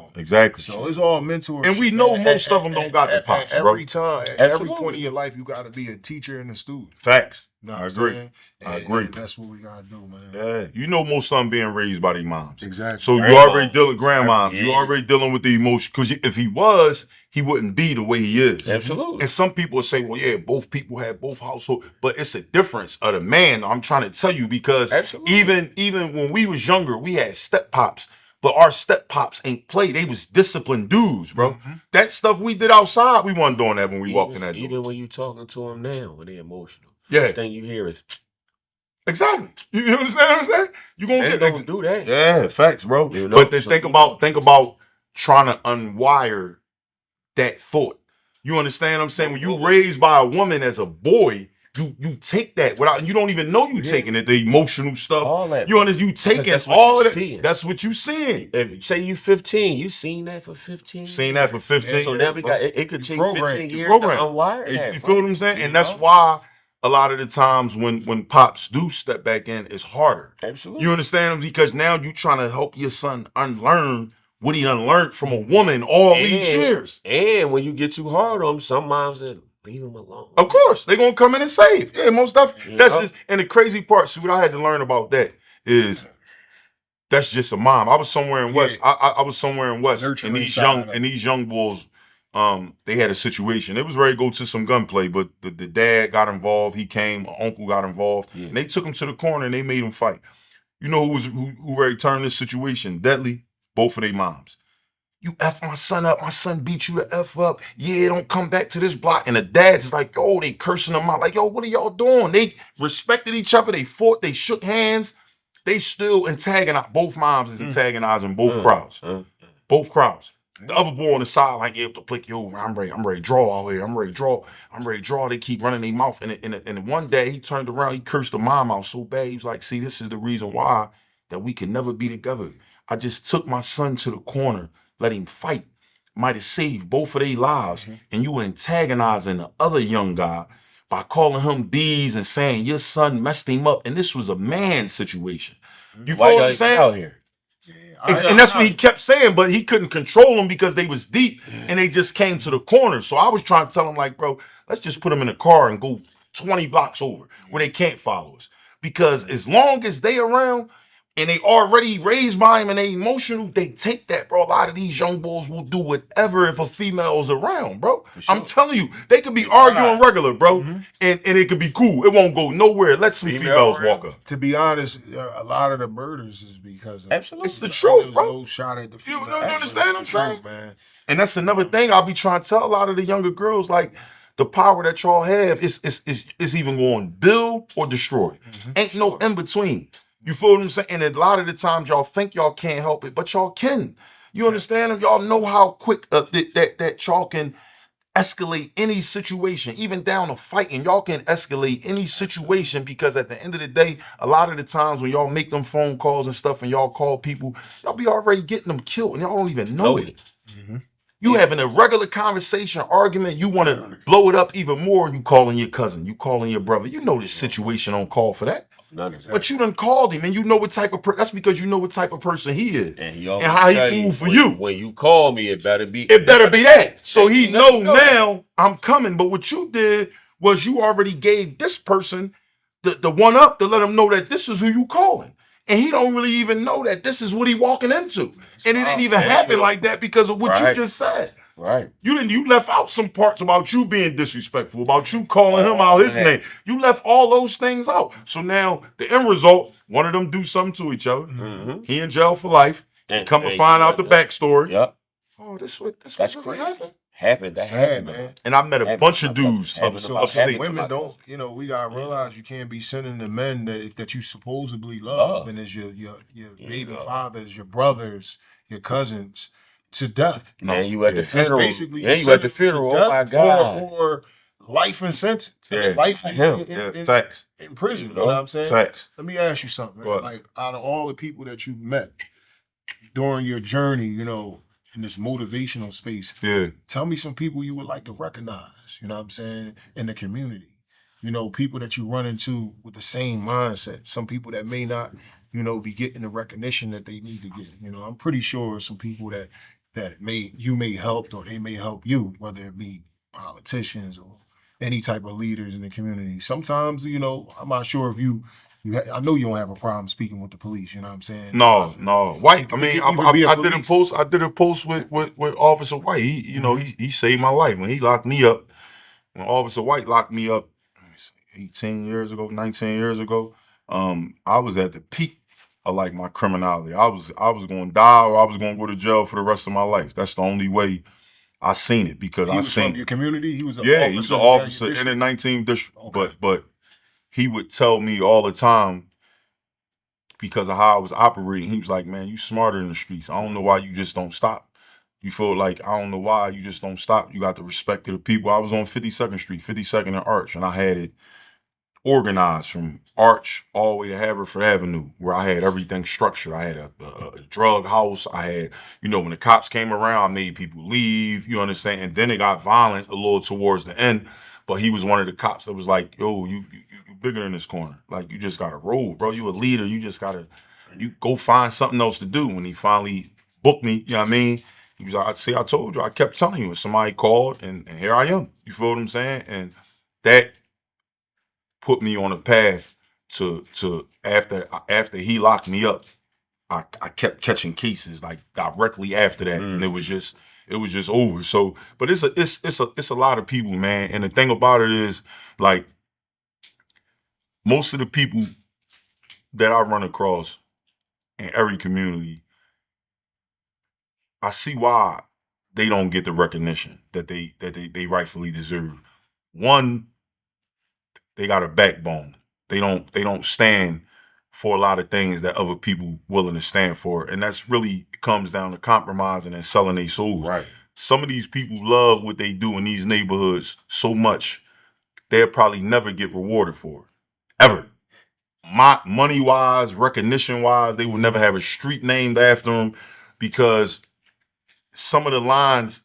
A: So it's all mentorship.
B: And we know most of them don't got the pops, bro.
A: Every time, at every point in your life, you got to be a teacher and a student.
B: Facts.
A: You know
B: I agree.
A: I agree. And that's what we got to do, man.
B: Yeah. You know most of them being raised by their moms.
A: Exactly.
B: So you already dealing with grandmoms. You already dealing with the emotion. Because if he was, he wouldn't be the way he is.
C: Absolutely.
B: And some people say, well, yeah, both people had both households. But it's a difference of the man. I'm trying to tell you because even when we was younger, we had step pops. But our step pops ain't play. They was disciplined dudes, bro. That stuff we did outside, we wasn't doing that when we walked in that door.
C: Even when you talking to them now, when they emotional.
B: Yeah.
C: First thing you hear is...
B: Exactly. You understand what I'm saying? You gonna
C: don't do that.
B: Yeah, facts, bro.
C: You know,
B: but then think about trying to unwire that thought. You understand what I'm saying? When you raised by a woman as a boy, you take that without, you don't even know you taking it, the emotional stuff.
C: All that.
B: You understand? You taking all of that. That's what you seeing.
C: If say you 15, you seen that for 15.
B: Seen that for 15.
C: Yeah, so now we got it could take 15 years to unwire that.
B: You feel what I'm saying? And that's why a lot of the times when pops do step back in, it's harder.
C: Absolutely.
B: You understand? Because now you trying to help your son unlearn what he unlearned from a woman all these years.
C: And when you get too hard on him, some moms said, leave him alone.
B: Of course, they gonna come in and save. Yeah, most stuff. That's just, and the crazy part. See, what I had to learn about that is that's just a mom. I was somewhere in West. I was somewhere in West, and these young boys, they had a situation. It was ready to go to some gunplay, but the dad got involved. He came, uncle got involved, and they took him to the corner and they made him fight. You know who ready to turn this situation deadly? Both of their moms. You F my son up. My son beat you the F up. Yeah, don't come back to this block. And the dads is like, yo, they cursing them out. Like, yo, what are y'all doing? They respected each other. They fought. They shook hands. They still antagonize. Both moms is antagonizing both crowds. Both crowds. The other boy on the side, like, yeah, to plick, yo, I'm ready to draw out here. I'm ready to draw. They keep running their mouth. And one day he turned around, he cursed the mom out so bad. He was like, see, this is the reason why that we can never be together. I just took my son to the corner, let him fight. Might have saved both of their lives. And you were antagonizing the other young guy by calling him B's and saying your son messed him up. And this was a man situation. You feel what I'm saying?
C: Out here?
B: And that's what he kept saying, but he couldn't control them because they was deep and they just came to the corner. So I was trying to tell him, like, bro, let's just put them in a car and go 20 blocks over where they can't follow us. Because as long as they around and they already raised by him and they emotional, they take that, bro. A lot of these young boys will do whatever if a female is around, bro. Sure. I'm telling you, they could be arguing regular, bro, and it could be cool. It won't go nowhere. Let some females walk up.
A: To be honest, a lot of the murders is because of
B: it's the truth, bro.
A: No shot at the
B: female. You understand what I'm saying, man? And that's another thing I'll be trying to tell a lot of the younger girls, like, the power that y'all have is even going to build or destroy. Ain't no in between. You feel what I'm saying? And a lot of the times y'all think y'all can't help it, but y'all can. You understand? Y'all know how quick that y'all can escalate any situation, even down to fighting. Y'all can escalate any situation because at the end of the day, a lot of the times when y'all make them phone calls and stuff and y'all call people, y'all be already getting them killed and y'all don't even know it. You having a regular conversation, argument, you want to blow it up even more, you calling your cousin, you calling your brother. You know this situation don't call for that. But you done called him and you know what type of that's because you know what type of person he is and how he move for you.
C: When you call me, it better be
B: that. So he know now I'm coming. But what you did was you already gave this person the one up to let him know that this is who you calling. And he don't really even know that this is what he walking into. And it didn't even happen like that because of what you just said.
C: Right.
B: You left out some parts about you being disrespectful, about you calling him out his name. You left all those things out. So now the end result, one of them do something to each other. He in jail for life. And come to find out the backstory.
C: Yep.
B: Oh, that's what really
C: happened. That happened,
A: man.
B: And I met a bunch of dudes
A: upstate. Women don't, we gotta realize you can't be sending the men that you supposedly love and as your baby fathers, your brothers, your cousins, to death.
C: Man, you at the funeral.
A: That's basically
C: you at the funeral. Oh my God.
A: Or life in sentence. Life in
B: facts.
A: In prison. You know what I'm saying?
B: Facts.
A: Let me ask you something. Man. Like out of all the people that you met during your journey, in this motivational space. Tell me some people you would like to recognize, you know what I'm saying, in the community. People that you run into with the same mindset. Some people that may not, be getting the recognition that they need to get. I'm pretty sure some people that you may help or they may help you, whether it be politicians or any type of leaders in the community. Sometimes, I'm not sure if I know you don't have a problem speaking with the police. You know what I'm saying?
B: No. White. I mean, I did a post with Officer White. He saved my life when he locked me up. When Officer White locked me up, 18 years ago, 19 years ago, I was at the peak of like my criminality. I was going to die or I was going to go to jail for the rest of my life. That's the only way I seen it because
A: I seen from your community. He was an
B: officer. He was an officer in the 19th district. Okay. But he would tell me all the time because of how I was operating. He was like, "Man, you smarter in the streets. I don't know why you just don't stop. You feel like I don't know why you just don't stop. You got the respect of the people." I was on 52nd Street, 52nd and Arch, and I had it organized from Arch all the way to Haverford Avenue, where I had everything structured. I had a drug house. I had, when the cops came around, I made people leave, you understand? And then it got violent a little towards the end, but he was one of the cops that was like, yo, you bigger in this corner. Like, you just got to roll, bro. You a leader. You just got to, you go find something else to do. When he finally booked me, you know what I mean? He was like, I told you, I kept telling you, and somebody called, and here I am. You feel what I'm saying? And that put me on a path to after he locked me up, I kept catching cases like directly after that, and it was just over. So, but it's a lot of people, man. And the thing about it is, like, most of the people that I run across in every community, I see why they don't get the recognition that they rightfully deserve. One, they got a backbone. They don't stand for a lot of things that other people willing to stand for, and that's really comes down to compromising and selling their souls.
C: Right.
B: Some of these people love what they do in these neighborhoods so much they'll probably never get rewarded for it, ever. Money wise, recognition wise, they will never have a street named after them because some of the lines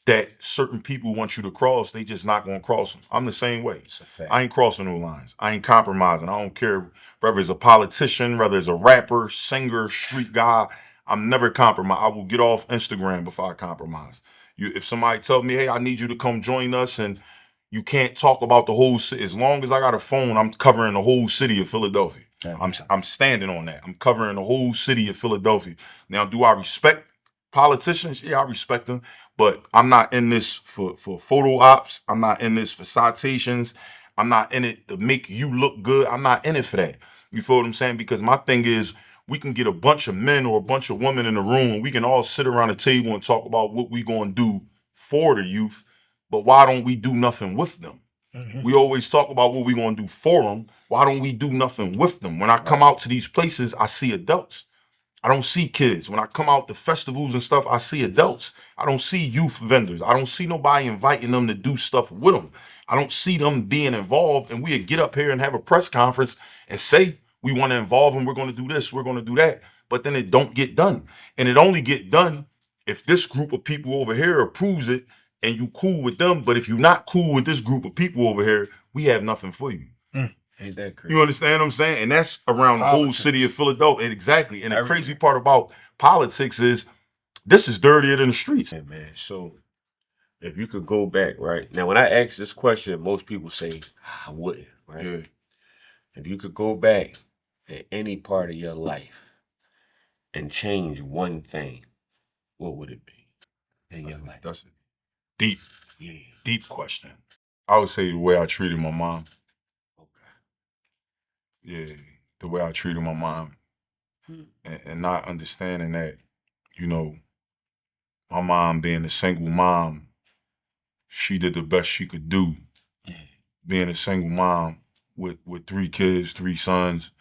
B: that certain people want you to cross, they just not gonna cross them. I'm the same way. I ain't crossing no lines. I ain't compromising. I don't care whether it's a politician, whether it's a rapper, singer, street guy. I'm never compromise. I will get off Instagram before I compromise. If somebody tell me, hey, I need you to come join us, and you can't talk about the whole city. As long as I got a phone, I'm covering the whole city of Philadelphia. I'm standing on that. I'm covering the whole city of Philadelphia. Now, do I respect politicians? Yeah, I respect them. But I'm not in this for photo ops. I'm not in this for citations. I'm not in it to make you look good. I'm not in it for that. You feel what I'm saying? Because my thing is, we can get a bunch of men or a bunch of women in the room, and we can all sit around the table and talk about what we gonna do for the youth. But why don't we do nothing with them? We always talk about what we gonna do for them. Why don't we do nothing with them? When I come out to these places, I see adults. I don't see kids. When I come out to festivals and stuff, I see adults. I don't see youth vendors. I don't see nobody inviting them to do stuff with them. I don't see them being involved. And we get up here and have a press conference and say we want to involve them. We're going to do this. We're going to do that. But then it don't get done. And it only get done if this group of people over here approves it and you cool with them. But if you're not cool with this group of people over here, we have nothing for you.
C: Ain't that crazy?
B: You understand what I'm saying? And that's around the whole city of Philadelphia. Exactly. And the crazy part about politics is this is dirtier than the streets.
C: Yeah, man. So if you could go back, right? Now, when I ask this question, most people say, I wouldn't, right?
B: Yeah.
C: If you could go back at any part of your life and change one thing, what would it be in your life?
B: That's a deep question. I would say the way I treated my mom. Yeah, the way I treated my mom. And not understanding that, you know, my mom being a single mom, she did the best she could do. Being a single mom with 3 kids, 3 sons,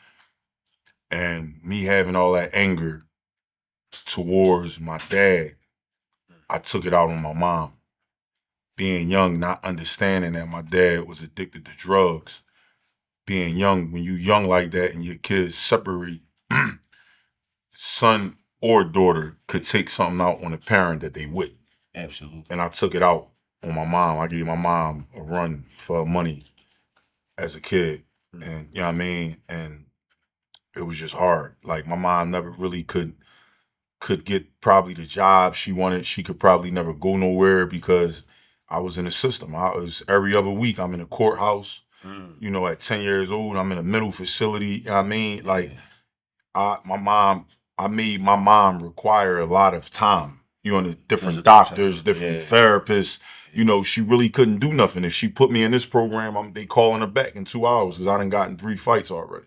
B: and me having all that anger towards my dad, I took it out on my mom. Being young, not understanding that my dad was addicted to drugs. Being young, when you young like that and your kids separate, son or daughter could take something out on a parent that they with.
C: Absolutely.
B: And I took it out on my mom. I gave my mom a run for money as a kid. And you know what I mean? And it was just hard. Like my mom never really could get probably the job she wanted. She could probably never go nowhere because I was in the system. I was every other week I'm in a courthouse. You know, at 10 years old, I'm in a mental facility. You know what I mean? Like I made my mom require a lot of time. You know, different doctors, different therapists. You know, she really couldn't do nothing. If she put me in this program, they calling her back in 2 hours because I done gotten 3 fights already.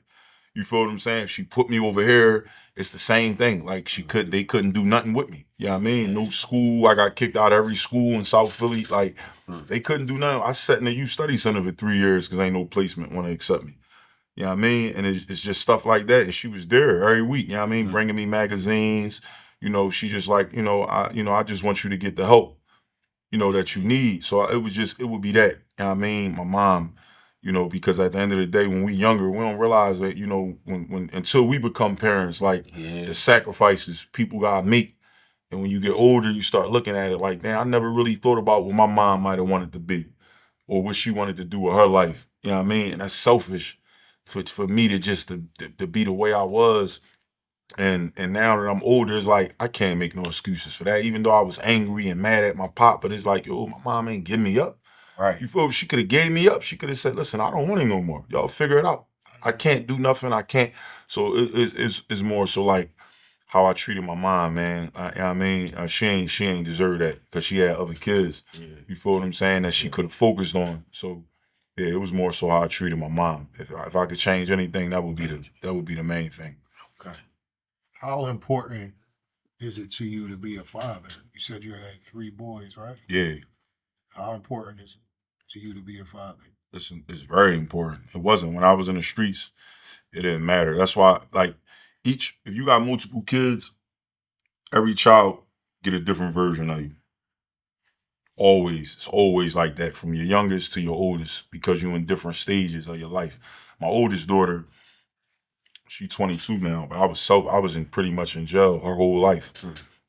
B: You feel what I'm saying? If she put me over here, it's the same thing. Like they couldn't do nothing with me. You know what I mean? No school. I got kicked out of every school in South Philly. Like they couldn't do nothing. I sat in the youth study center for 3 years because ain't no placement want to accept me. You know what I mean? And it's just stuff like that. And she was there every week, you know what I mean? Bringing me magazines. You know, she just like, I just want you to get the help, that you need. So it would be that, you know what I mean? My mom, because at the end of the day, when we younger, we don't realize that, when until we become parents, like the sacrifices people gotta make. And when you get older, you start looking at it like, man, I never really thought about what my mom might have wanted to be or what she wanted to do with her life. You know what I mean? And that's selfish for me to just to be the way I was. And now that I'm older, it's like I can't make no excuses for that. Even though I was angry and mad at my pop, but it's like, yo, my mom ain't give me up.
C: Right.
B: You feel she could have gave me up. She could have said, listen, I don't want it no more. Y'all figure it out. I can't do nothing. I can't. So it's more so like how I treated my mom, man. You know what I mean? She ain't deserve that because she had other kids. Yeah. You feel what I'm saying? That she could have focused on. So yeah, it was more so how I treated my mom. If I could change anything, that would be the main thing.
A: Okay. How important is it to you to be a father? You said you had 3 boys, right?
B: Yeah.
A: How important is it to you to be a father?
B: Listen, it's very important. It wasn't when I was in the streets. It didn't matter. That's why, like, if you got multiple kids, every child get a different version of you. Always. It's always like that from your youngest to your oldest because you're in different stages of your life. My oldest daughter, she's 22 now, but I was in pretty much in jail her whole life.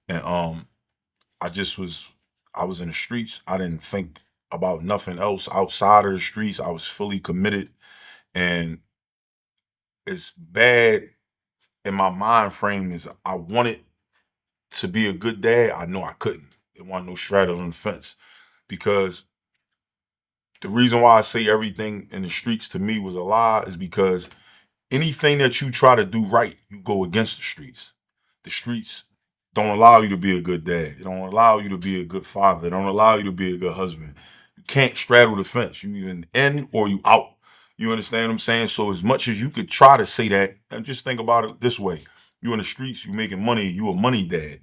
B: And I was in the streets. I didn't think about nothing else outside of the streets. I was fully committed. And as bad in my mind frame as I wanted to be a good dad, I know I couldn't. There wasn't no straddle on the fence. Because the reason why I say everything in the streets to me was a lie is because anything that you try to do right, you go against the streets. The streets don't allow you to be a good dad. They don't allow you to be a good father. They don't allow you to be a good husband. You can't straddle the fence. You either in or you out. You understand what I'm saying? So as much as you could try to say that, and just think about it this way. You in the streets, you making money, you a money dad.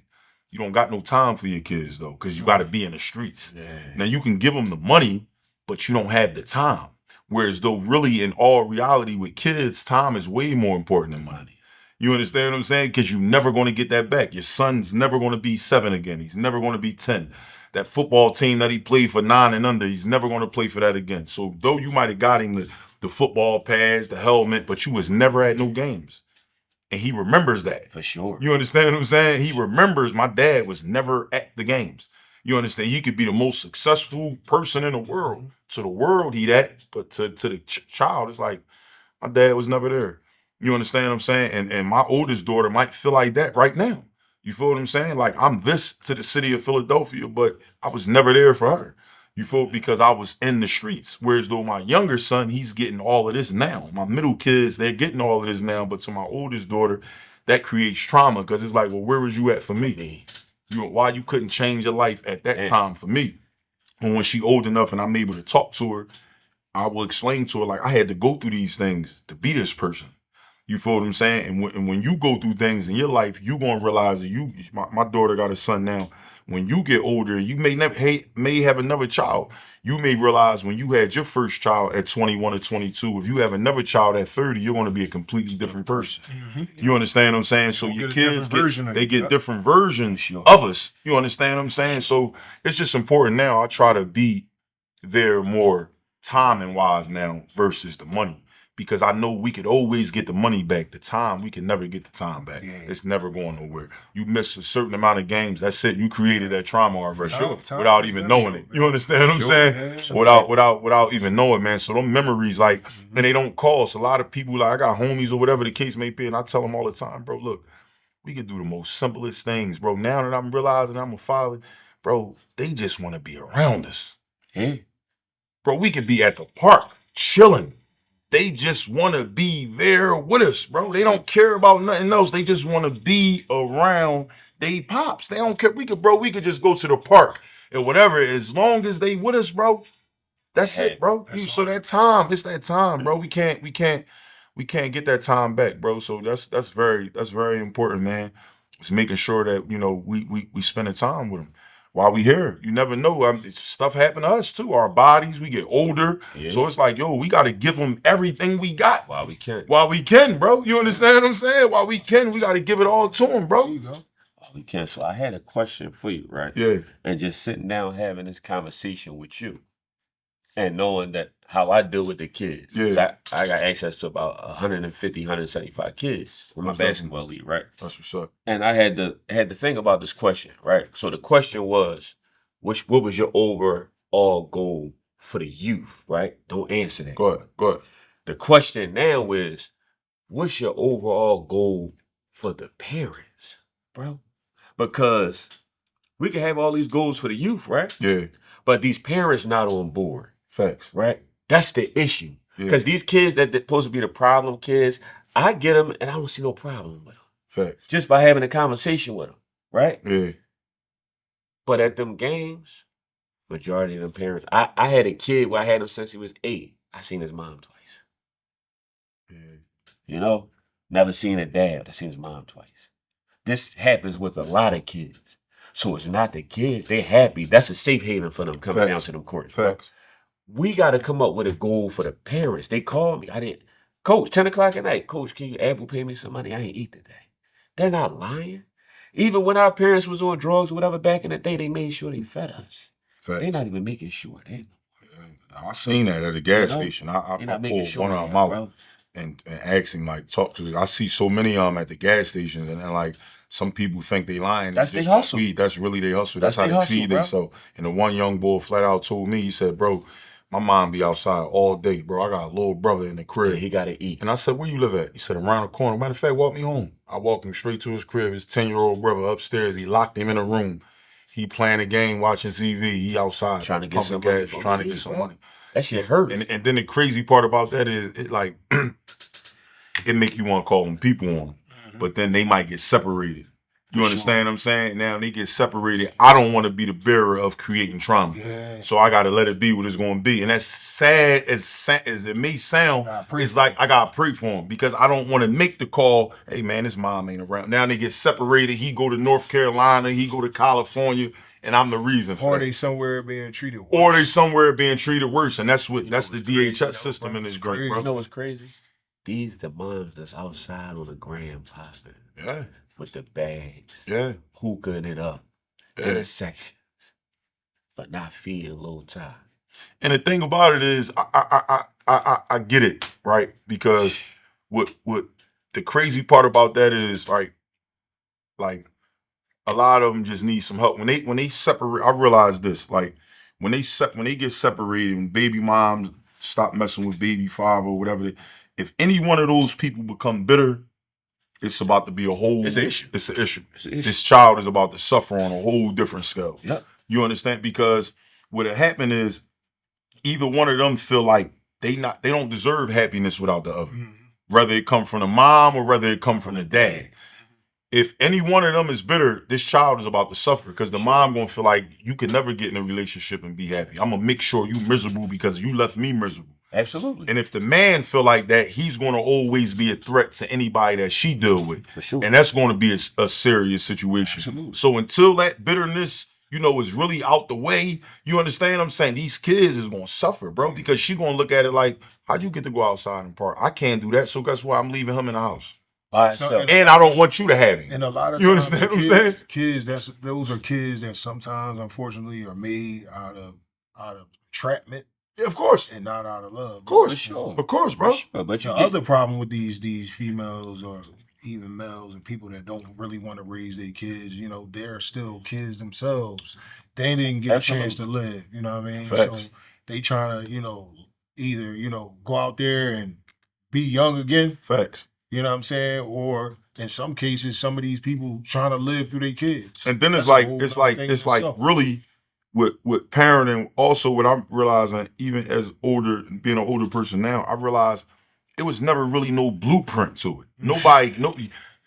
B: You don't got no time for your kids though, because you got to be in the streets. Yeah. Now you can give them the money, but you don't have the time. Whereas though really in all reality with kids, time is way more important than money. You understand what I'm saying? Because you're never going to get that back. Your son's never going to be 7 again. He's never going to be 10. That football team that he played for 9 and under, he's never going to play for that again. So though you might have got him the football pads, the helmet, but you was never at no games. And he remembers that.
C: For sure.
B: You understand what I'm saying? He remembers my dad was never at the games. You understand? He could be the most successful person in the world. To the world, he that. But to the child, it's like, my dad was never there. You understand what I'm saying? And my oldest daughter might feel like that right now. You feel what I'm saying? Like, I'm this to the city of Philadelphia, but I was never there for her. You feel? Because I was in the streets. Whereas though my younger son, he's getting all of this now. My middle kids, they're getting all of this now. But to my oldest daughter, that creates trauma because it's like, well, where was you at for me? Why you couldn't change your life at that time for me? And when she old enough and I'm able to talk to her, I will explain to her, like, I had to go through these things to be this person. You feel what I'm saying? And when you go through things in your life, you're going to realize that my daughter got a son now. When you get older, you may have another child. You may realize when you had your first child at 21 or 22, if you have another child at 30, you're going to be a completely different person. Mm-hmm. You understand what I'm saying? So your kids get different versions of us. You understand what I'm saying? So it's just important now. I try to be there more timing wise now versus the money. Because I know we could always get the money back. The time, we can never get the time back. Yeah. It's never going nowhere. You miss a certain amount of games, that's it. You created that trauma already without even knowing it. You understand what I'm saying? Yeah. Without even knowing, man. So them memories, like, and they don't cost. A lot of people, like, I got homies or whatever the case may be, and I tell them all the time, bro, look, we can do the most simplest things, bro. Now that I'm realizing I'm a father, bro, they just want to be around us.
C: Yeah.
B: Bro, we could be at the park chilling. They just want to be there with us, bro. They don't care about nothing else. They just want to be around they pops. They don't care. We could just go to the park and whatever. As long as they with us, bro, that's it, bro. So that time, it's that time, bro. We can't get that time back, bro. So that's very important, man. It's making sure that, you know, we spend the time with them. While we here, you never know. Stuff happen to us too. Our bodies, we get older. Yeah. So it's like, yo, we got to give them everything we got.
C: While we can.
B: While we can, bro. You understand what I'm saying? While we can, we got to give it all to them, bro.
C: There you go. While we can. So I had a question for you, right?
B: Yeah.
C: And just sitting down having this conversation with you and knowing that how I deal with the kids. Yeah. I got access to about 150, 175 kids with my basketball league, right?
B: That's what's up.
C: And I had to think about this question, right? So the question was, what was your overall goal for the youth, right? Don't answer that.
B: Go ahead.
C: The question now is, what's your overall goal for the parents, bro? Because we can have all these goals for the youth, right?
B: Yeah.
C: But these parents not on board.
B: Facts.
C: Right? That's the issue. Because these kids that supposed to be the problem kids, I get them and I don't see no problem with them.
B: Facts.
C: Just by having a conversation with them, right?
B: Yeah.
C: But at them games, majority of them parents, I had a kid where I had him since he was 8. I seen his mom twice. Yeah. You know? Never seen a dad. I seen his mom twice. this happens with a lot of kids. So it's not the kids. They happy. That's a safe haven for them coming down to them courts.
B: Facts.
C: We got to come up with a goal for the parents. They called me. I didn't. Coach, 10 o'clock at night. Coach, can you Apple pay me some money? I ain't eat today. They're not lying. Even when our parents was on drugs or whatever back in the day, they made sure they fed us. They're not even making sure.
B: I seen that at a gas station. I pulled one of them out and asked him, like, talk to I see so many of them at the gas stations, and then, like, some people think they lying.
C: That's their hustle.
B: That's really their hustle. That's how they feed themselves. And the one young boy flat out told me, he said, bro, my mom be outside all day, bro. I got a little brother in the crib.
C: Yeah, he got to eat.
B: And I said, where you live at? He said, around the corner. Matter of fact, walk me home. I walked him straight to his crib. His 10-year-old brother upstairs. He locked him in a room. He playing a game, watching TV. He outside
C: trying to get some
B: gas, trying to get some money.
C: That shit hurt.
B: And then the crazy part about that is, it like, it make you want to call them people on them. But then they might get separated. You understand what I'm saying? Now they get separated. I don't want to be the bearer of creating trauma. Yeah. So I got to let it be what it's going to be. And as sad as it may sound, it's like I got to pray for him because I don't want to make the call, hey, man, his mom ain't around. Now they get separated. He go to North Carolina. He go to California. And I'm the reason for
A: Or
B: that.
A: they somewhere being treated worse.
B: Or they somewhere being treated worse. And that's the DHS system in this great, bro.
C: You know what's crazy? These the moms that's outside on the gram popping.
B: Yeah.
C: With the bags.
B: Yeah.
C: Hookahing it up. In the sections. But not feeding little Ty.
B: And the thing about it is, I get it, right? Because what the crazy part about that is, right, like, a lot of them just need some help. When they separate, I realize this, like, when they get separated, when baby moms stop messing with baby father or whatever, if any one of those people become bitter, it's about to be a whole.
C: It's an issue.
B: It's an issue. This child is about to suffer on a whole different scale.
C: Yep.
B: You understand? Because what had happened is either one of them feel like they don't deserve happiness without the other. Whether it come from the mom or whether it come from the dad. If any one of them is bitter, this child is about to suffer because the mom gonna feel like you can never get in a relationship and be happy. I'm gonna make sure you miserable because you left me miserable.
C: Absolutely.
B: And if the man feel like that, he's gonna always be a threat to anybody that she deal with.
C: For sure.
B: And that's gonna be a serious situation.
C: Absolutely.
B: So until that bitterness, is really out the way, you understand what I'm saying? These kids is gonna suffer, bro, because she gonna look at it like, how'd you get to go outside and park? I can't do that, so guess what? I'm leaving him in the house. And I don't want you to have him.
A: And a lot of
B: you
A: times,
B: understand what I'm saying?
A: Kids, those are kids that sometimes, unfortunately, are made out of entrapment.
B: Yeah, of course.
A: And not out of love.
B: Of course.
A: Sure.
B: Of course, bro.
C: But
A: the other problem with these females or even males and people that don't really want to raise their kids, they're still kids themselves. They didn't get a chance to live, you know what I mean?
B: Facts.
A: So they trying to, either, go out there and be young again.
B: Facts.
A: You know what I'm saying? Or in some cases, some of these people trying to live through their kids.
B: And then it's like really with parenting, also what I'm realizing, even as being an older person now, I realize it was never really no blueprint to it. Nobody,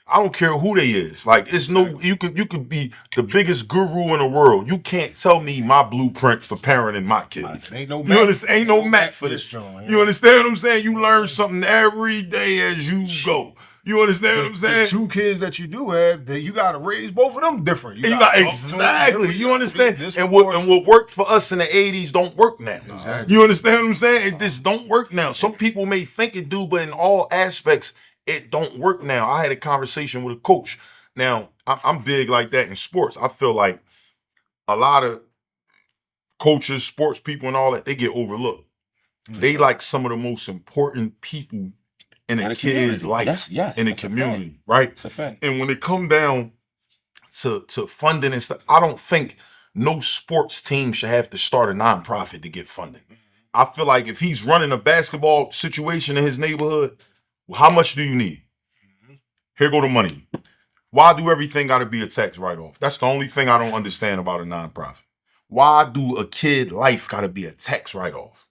B: I don't care who they is. Like, it's you could be the biggest guru in the world. You can't tell me my blueprint for parenting my kids.
A: Ain't no
B: ain't no map for this. You understand what I'm saying? You learn something every day as you go. You understand what I'm saying?
A: The two kids that you do have, you got to raise both of them different.
B: You got exactly. You understand? And what worked for us in the 80s don't work now.
A: Exactly.
B: You understand what I'm saying? It just don't work now. Some people may think it do, but in all aspects, it don't work now. I had a conversation with a coach. Now, I'm big like that in sports. I feel like a lot of coaches, sports people and all that, they get overlooked. They like some of the most important people in a kid's life, in the community, right?
C: That's a fact.
B: And when it come down to funding and stuff, I don't think no sports team should have to start a nonprofit to get funding. I feel like if he's running a basketball situation in his neighborhood, how much do you need? Here go the money. Why do everything got to be a tax write-off? That's the only thing I don't understand about a nonprofit. Why do a kid life got to be a tax write-off?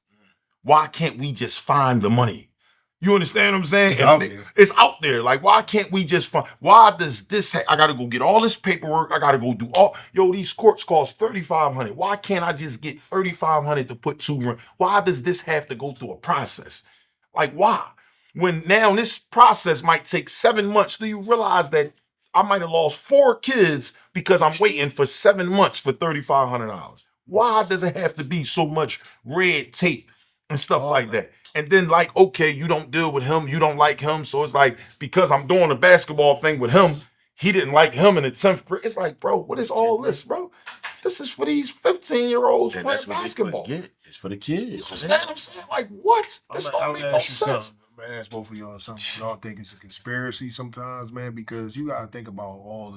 B: Why can't we just find the money? You understand what I'm saying? It's out there. Like, why can't we just find? Why does this? I got to go get all this paperwork. I got to go do all. These courts cost $3,500. Why can't I just get $3,500 to put two? Why does this have to go through a process? Like, why? When now this process might take 7 months, do you realize that I might have lost 4 kids because I'm waiting for 7 months for $3,500. Why does it have to be so much red tape and stuff like that? And then like, okay, you don't deal with him, you don't like him. So it's like, because I'm doing a basketball thing with him, he didn't like him in the 10th grade. It's like, bro, what is all this, bro? This is for these 15-year-olds playing basketball.
C: It's for the kids.
B: You understand what I'm saying? Like, what? This don't make no sense.
A: I'm gonna ask both of y'all something. Y'all think it's a conspiracy sometimes, man? Because you gotta think about all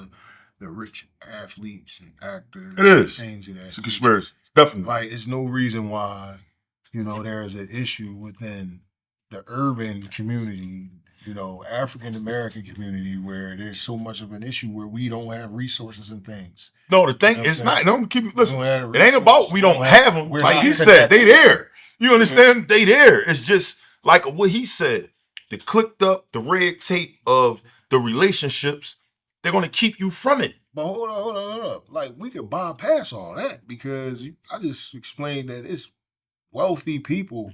A: the rich athletes and actors.
B: It is.
A: Things of that.
B: It's a conspiracy. It's definitely.
A: Like, it's no reason why, there's an issue within the urban community, African American community, where there's so much of an issue where we don't have resources and things.
B: No, the thing is not. No, listen. It ain't about we don't have them. Like he said, they there. You understand? They there. It's just like what he said. The clicked up, the red tape of the relationships. They're gonna keep you from it.
A: But hold up. Like, we could bypass all that because I just explained that it's wealthy people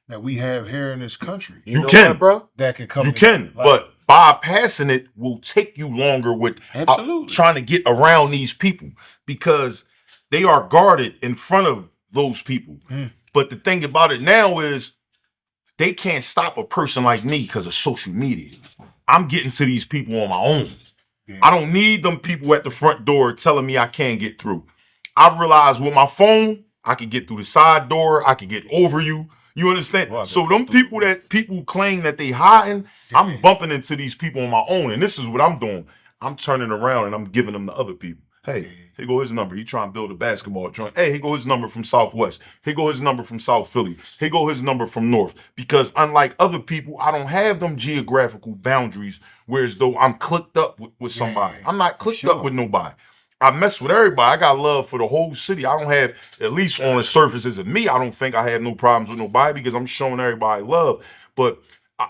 A: that we have here in this country.
B: You can, bro.
A: That can come.
B: You can, but bypassing it will take you longer with trying to get around these people because they are guarded in front of those people. But the thing about it now is they can't stop a person like me because of social media. I'm getting to these people on my own. Yeah. I don't need them people at the front door telling me I can't get through. I realize with my phone, I can get through the side door. I can get over you. You understand? Well, so them people claim that they hiding, I'm bumping into these people on my own. And this is what I'm doing. I'm turning around and I'm giving them to other people. Hey, here go his number. He trying to build a basketball joint. Hey, here go his number from Southwest. Here go his number from South Philly. Here go his number from North. Because unlike other people, I don't have them geographical boundaries whereas though I'm clicked up with somebody. I'm not clicked up with nobody. I mess with everybody. I got love for the whole city. I don't have, at least on the surfaces of me, I don't think I have no problems with nobody because I'm showing everybody love. But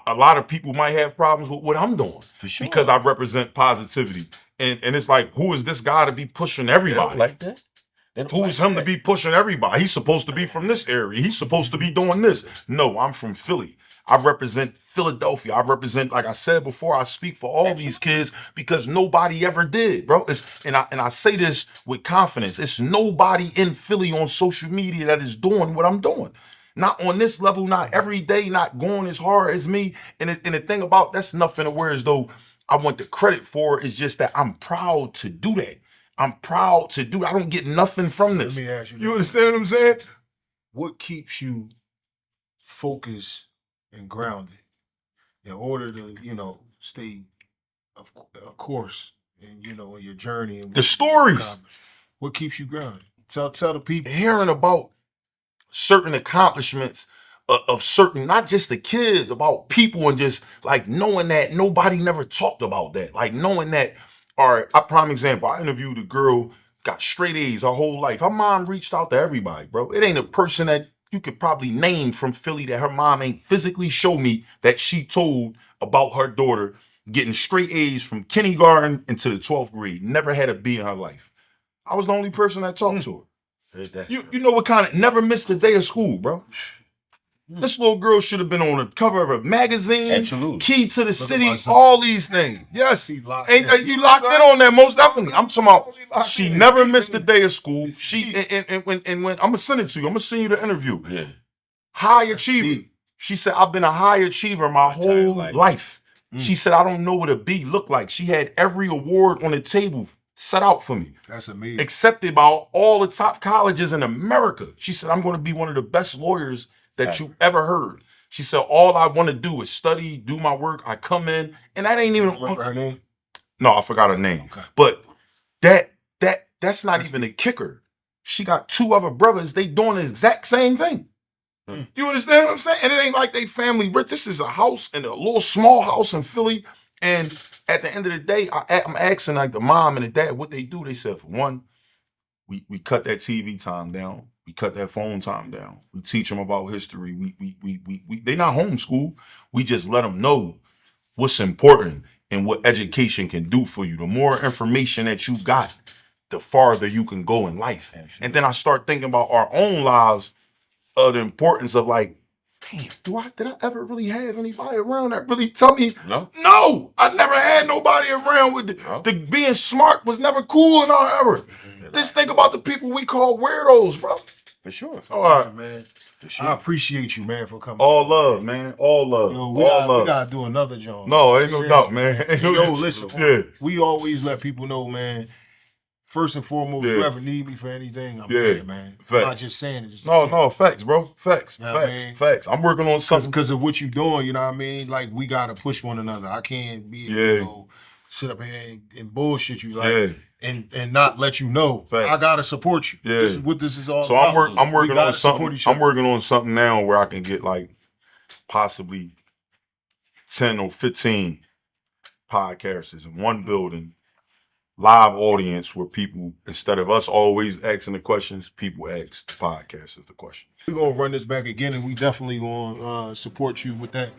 B: a lot of people might have problems with what I'm doing because I represent positivity. And it's like, who is this guy to be pushing everybody?
C: They don't like that.
B: Who is him to be pushing everybody? He's supposed to be from this area. He's supposed to be doing this. No, I'm from Philly. I represent Philadelphia. I represent, like I said before, I speak for all these kids because nobody ever did, bro. And I say this with confidence. It's nobody in Philly on social media that is doing what I'm doing. Not on this level, not every day, not going as hard as me. And the thing about that's nothing to where as though I want the credit for is just that I'm proud to do that. I'm proud to do it. I don't get nothing from this.
A: Let me ask you.
B: You understand what I'm saying?
A: What keeps you focused and grounded in order to, stay of course and in your journey and
B: the stories?
A: What keeps you grounded? Tell the people.
B: Hearing about certain accomplishments of certain, not just the kids, about people and just like knowing that nobody never talked about that. Like knowing that, all right, a prime example, I interviewed a girl, got straight A's her whole life. Her mom reached out to everybody, bro. It ain't a person that you could probably name from Philly that her mom ain't physically show me that she told about her daughter getting straight A's from kindergarten into the 12th grade. Never had a B in her life. I was the only person that talked to her. You know what kind of, never missed a day of school, bro. This little girl should have been on the cover of a magazine.
C: Absolutely.
B: Key to the city, all these things. Yes, you locked in on that most definitely. I'm talking about she never missed a day of school. She and when I'm gonna send it to you. I'm gonna send you the interview.
C: Yeah.
B: High achiever. She said, I've been a high achiever my whole life. She said, I don't know what a B looked like. She had every award on the table set out for me.
A: That's amazing.
B: Accepted by all the top colleges in America. She said, I'm going to be one of the best lawyers that you ever heard. She said, all I want to do is study, do my work. I come in, and that ain't even.
A: Remember her name?
B: No, I forgot her name. Okay. But that's not even a kicker. She got 2 other brothers. They doing the exact same thing. You understand what I'm saying? And it ain't like they family rich. This is a house in a little small house in Philly. And at the end of the day, I'm asking like the mom and the dad what they do. They said, for one, we cut that TV time down. We cut that phone time down. We teach them about history. They not homeschool. We just let them know what's important and what education can do for you. The more information that you got, the farther you can go in life. Absolutely. And then I start thinking about our own lives, the importance of like
A: damn, did I ever really have anybody around that really tell me?
C: No.
A: No, I never had nobody around with the being smart was never cool in our era. Just think about the people we call weirdos, bro.
C: For sure.
A: All right, man. I appreciate you, man, for coming.
B: All love, man. All love.
A: Yo,
B: we
A: gotta do another joint.
B: No, ain't no doubt, man.
A: Yo, listen. We always let people know, man. First and foremost, if you ever need me for anything, I'm here, man. I'm not just saying it.
B: No, facts, bro. Facts. Facts. I'm working on something.
A: Because of what you're doing, you know what I mean? Like, we got to push one another. I can't be able to sit up here and bullshit you, like, and not let you know. Facts. I got to support you. This is what this is all about.
B: So I'm working on something. I'm working on something now where I can get, like, possibly 10 or 15 podcasters in one building. Live audience where people, instead of us always asking the questions, people ask the podcasters the question.
A: We're gonna run this back again, and we definitely gonna support you with that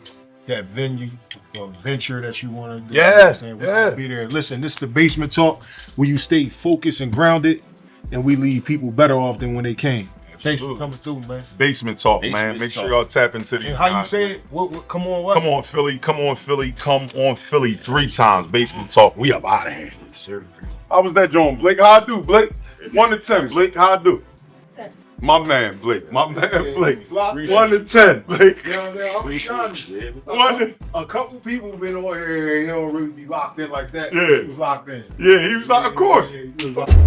A: venue or venture that you want to do.
B: Yes,
A: we're gonna be there. Listen, this is the Basement Talk, where you stay focused and grounded, and we leave people better off than when they came. Thanks for coming through, man.
B: Basement Talk, man. Make sure y'all tap into these.
A: And how you say it? What? Come on, what?
B: Come on, Philly. Come on, Philly. Come on, Philly. 3 times. Basement Talk. We up out of here.
C: Sure.
B: How was that, John? Blake, how I do, Blake? 1 to 10, Blake, how I do? 10. My man, Blake. My man, Blake. 1 to 10, Blake.
A: You know what I'm saying? A couple people been on here, he don't really be locked in like that.
B: Yeah.
A: He was locked in.
B: Yeah, he was locked, of course.
A: Yeah, he was locked.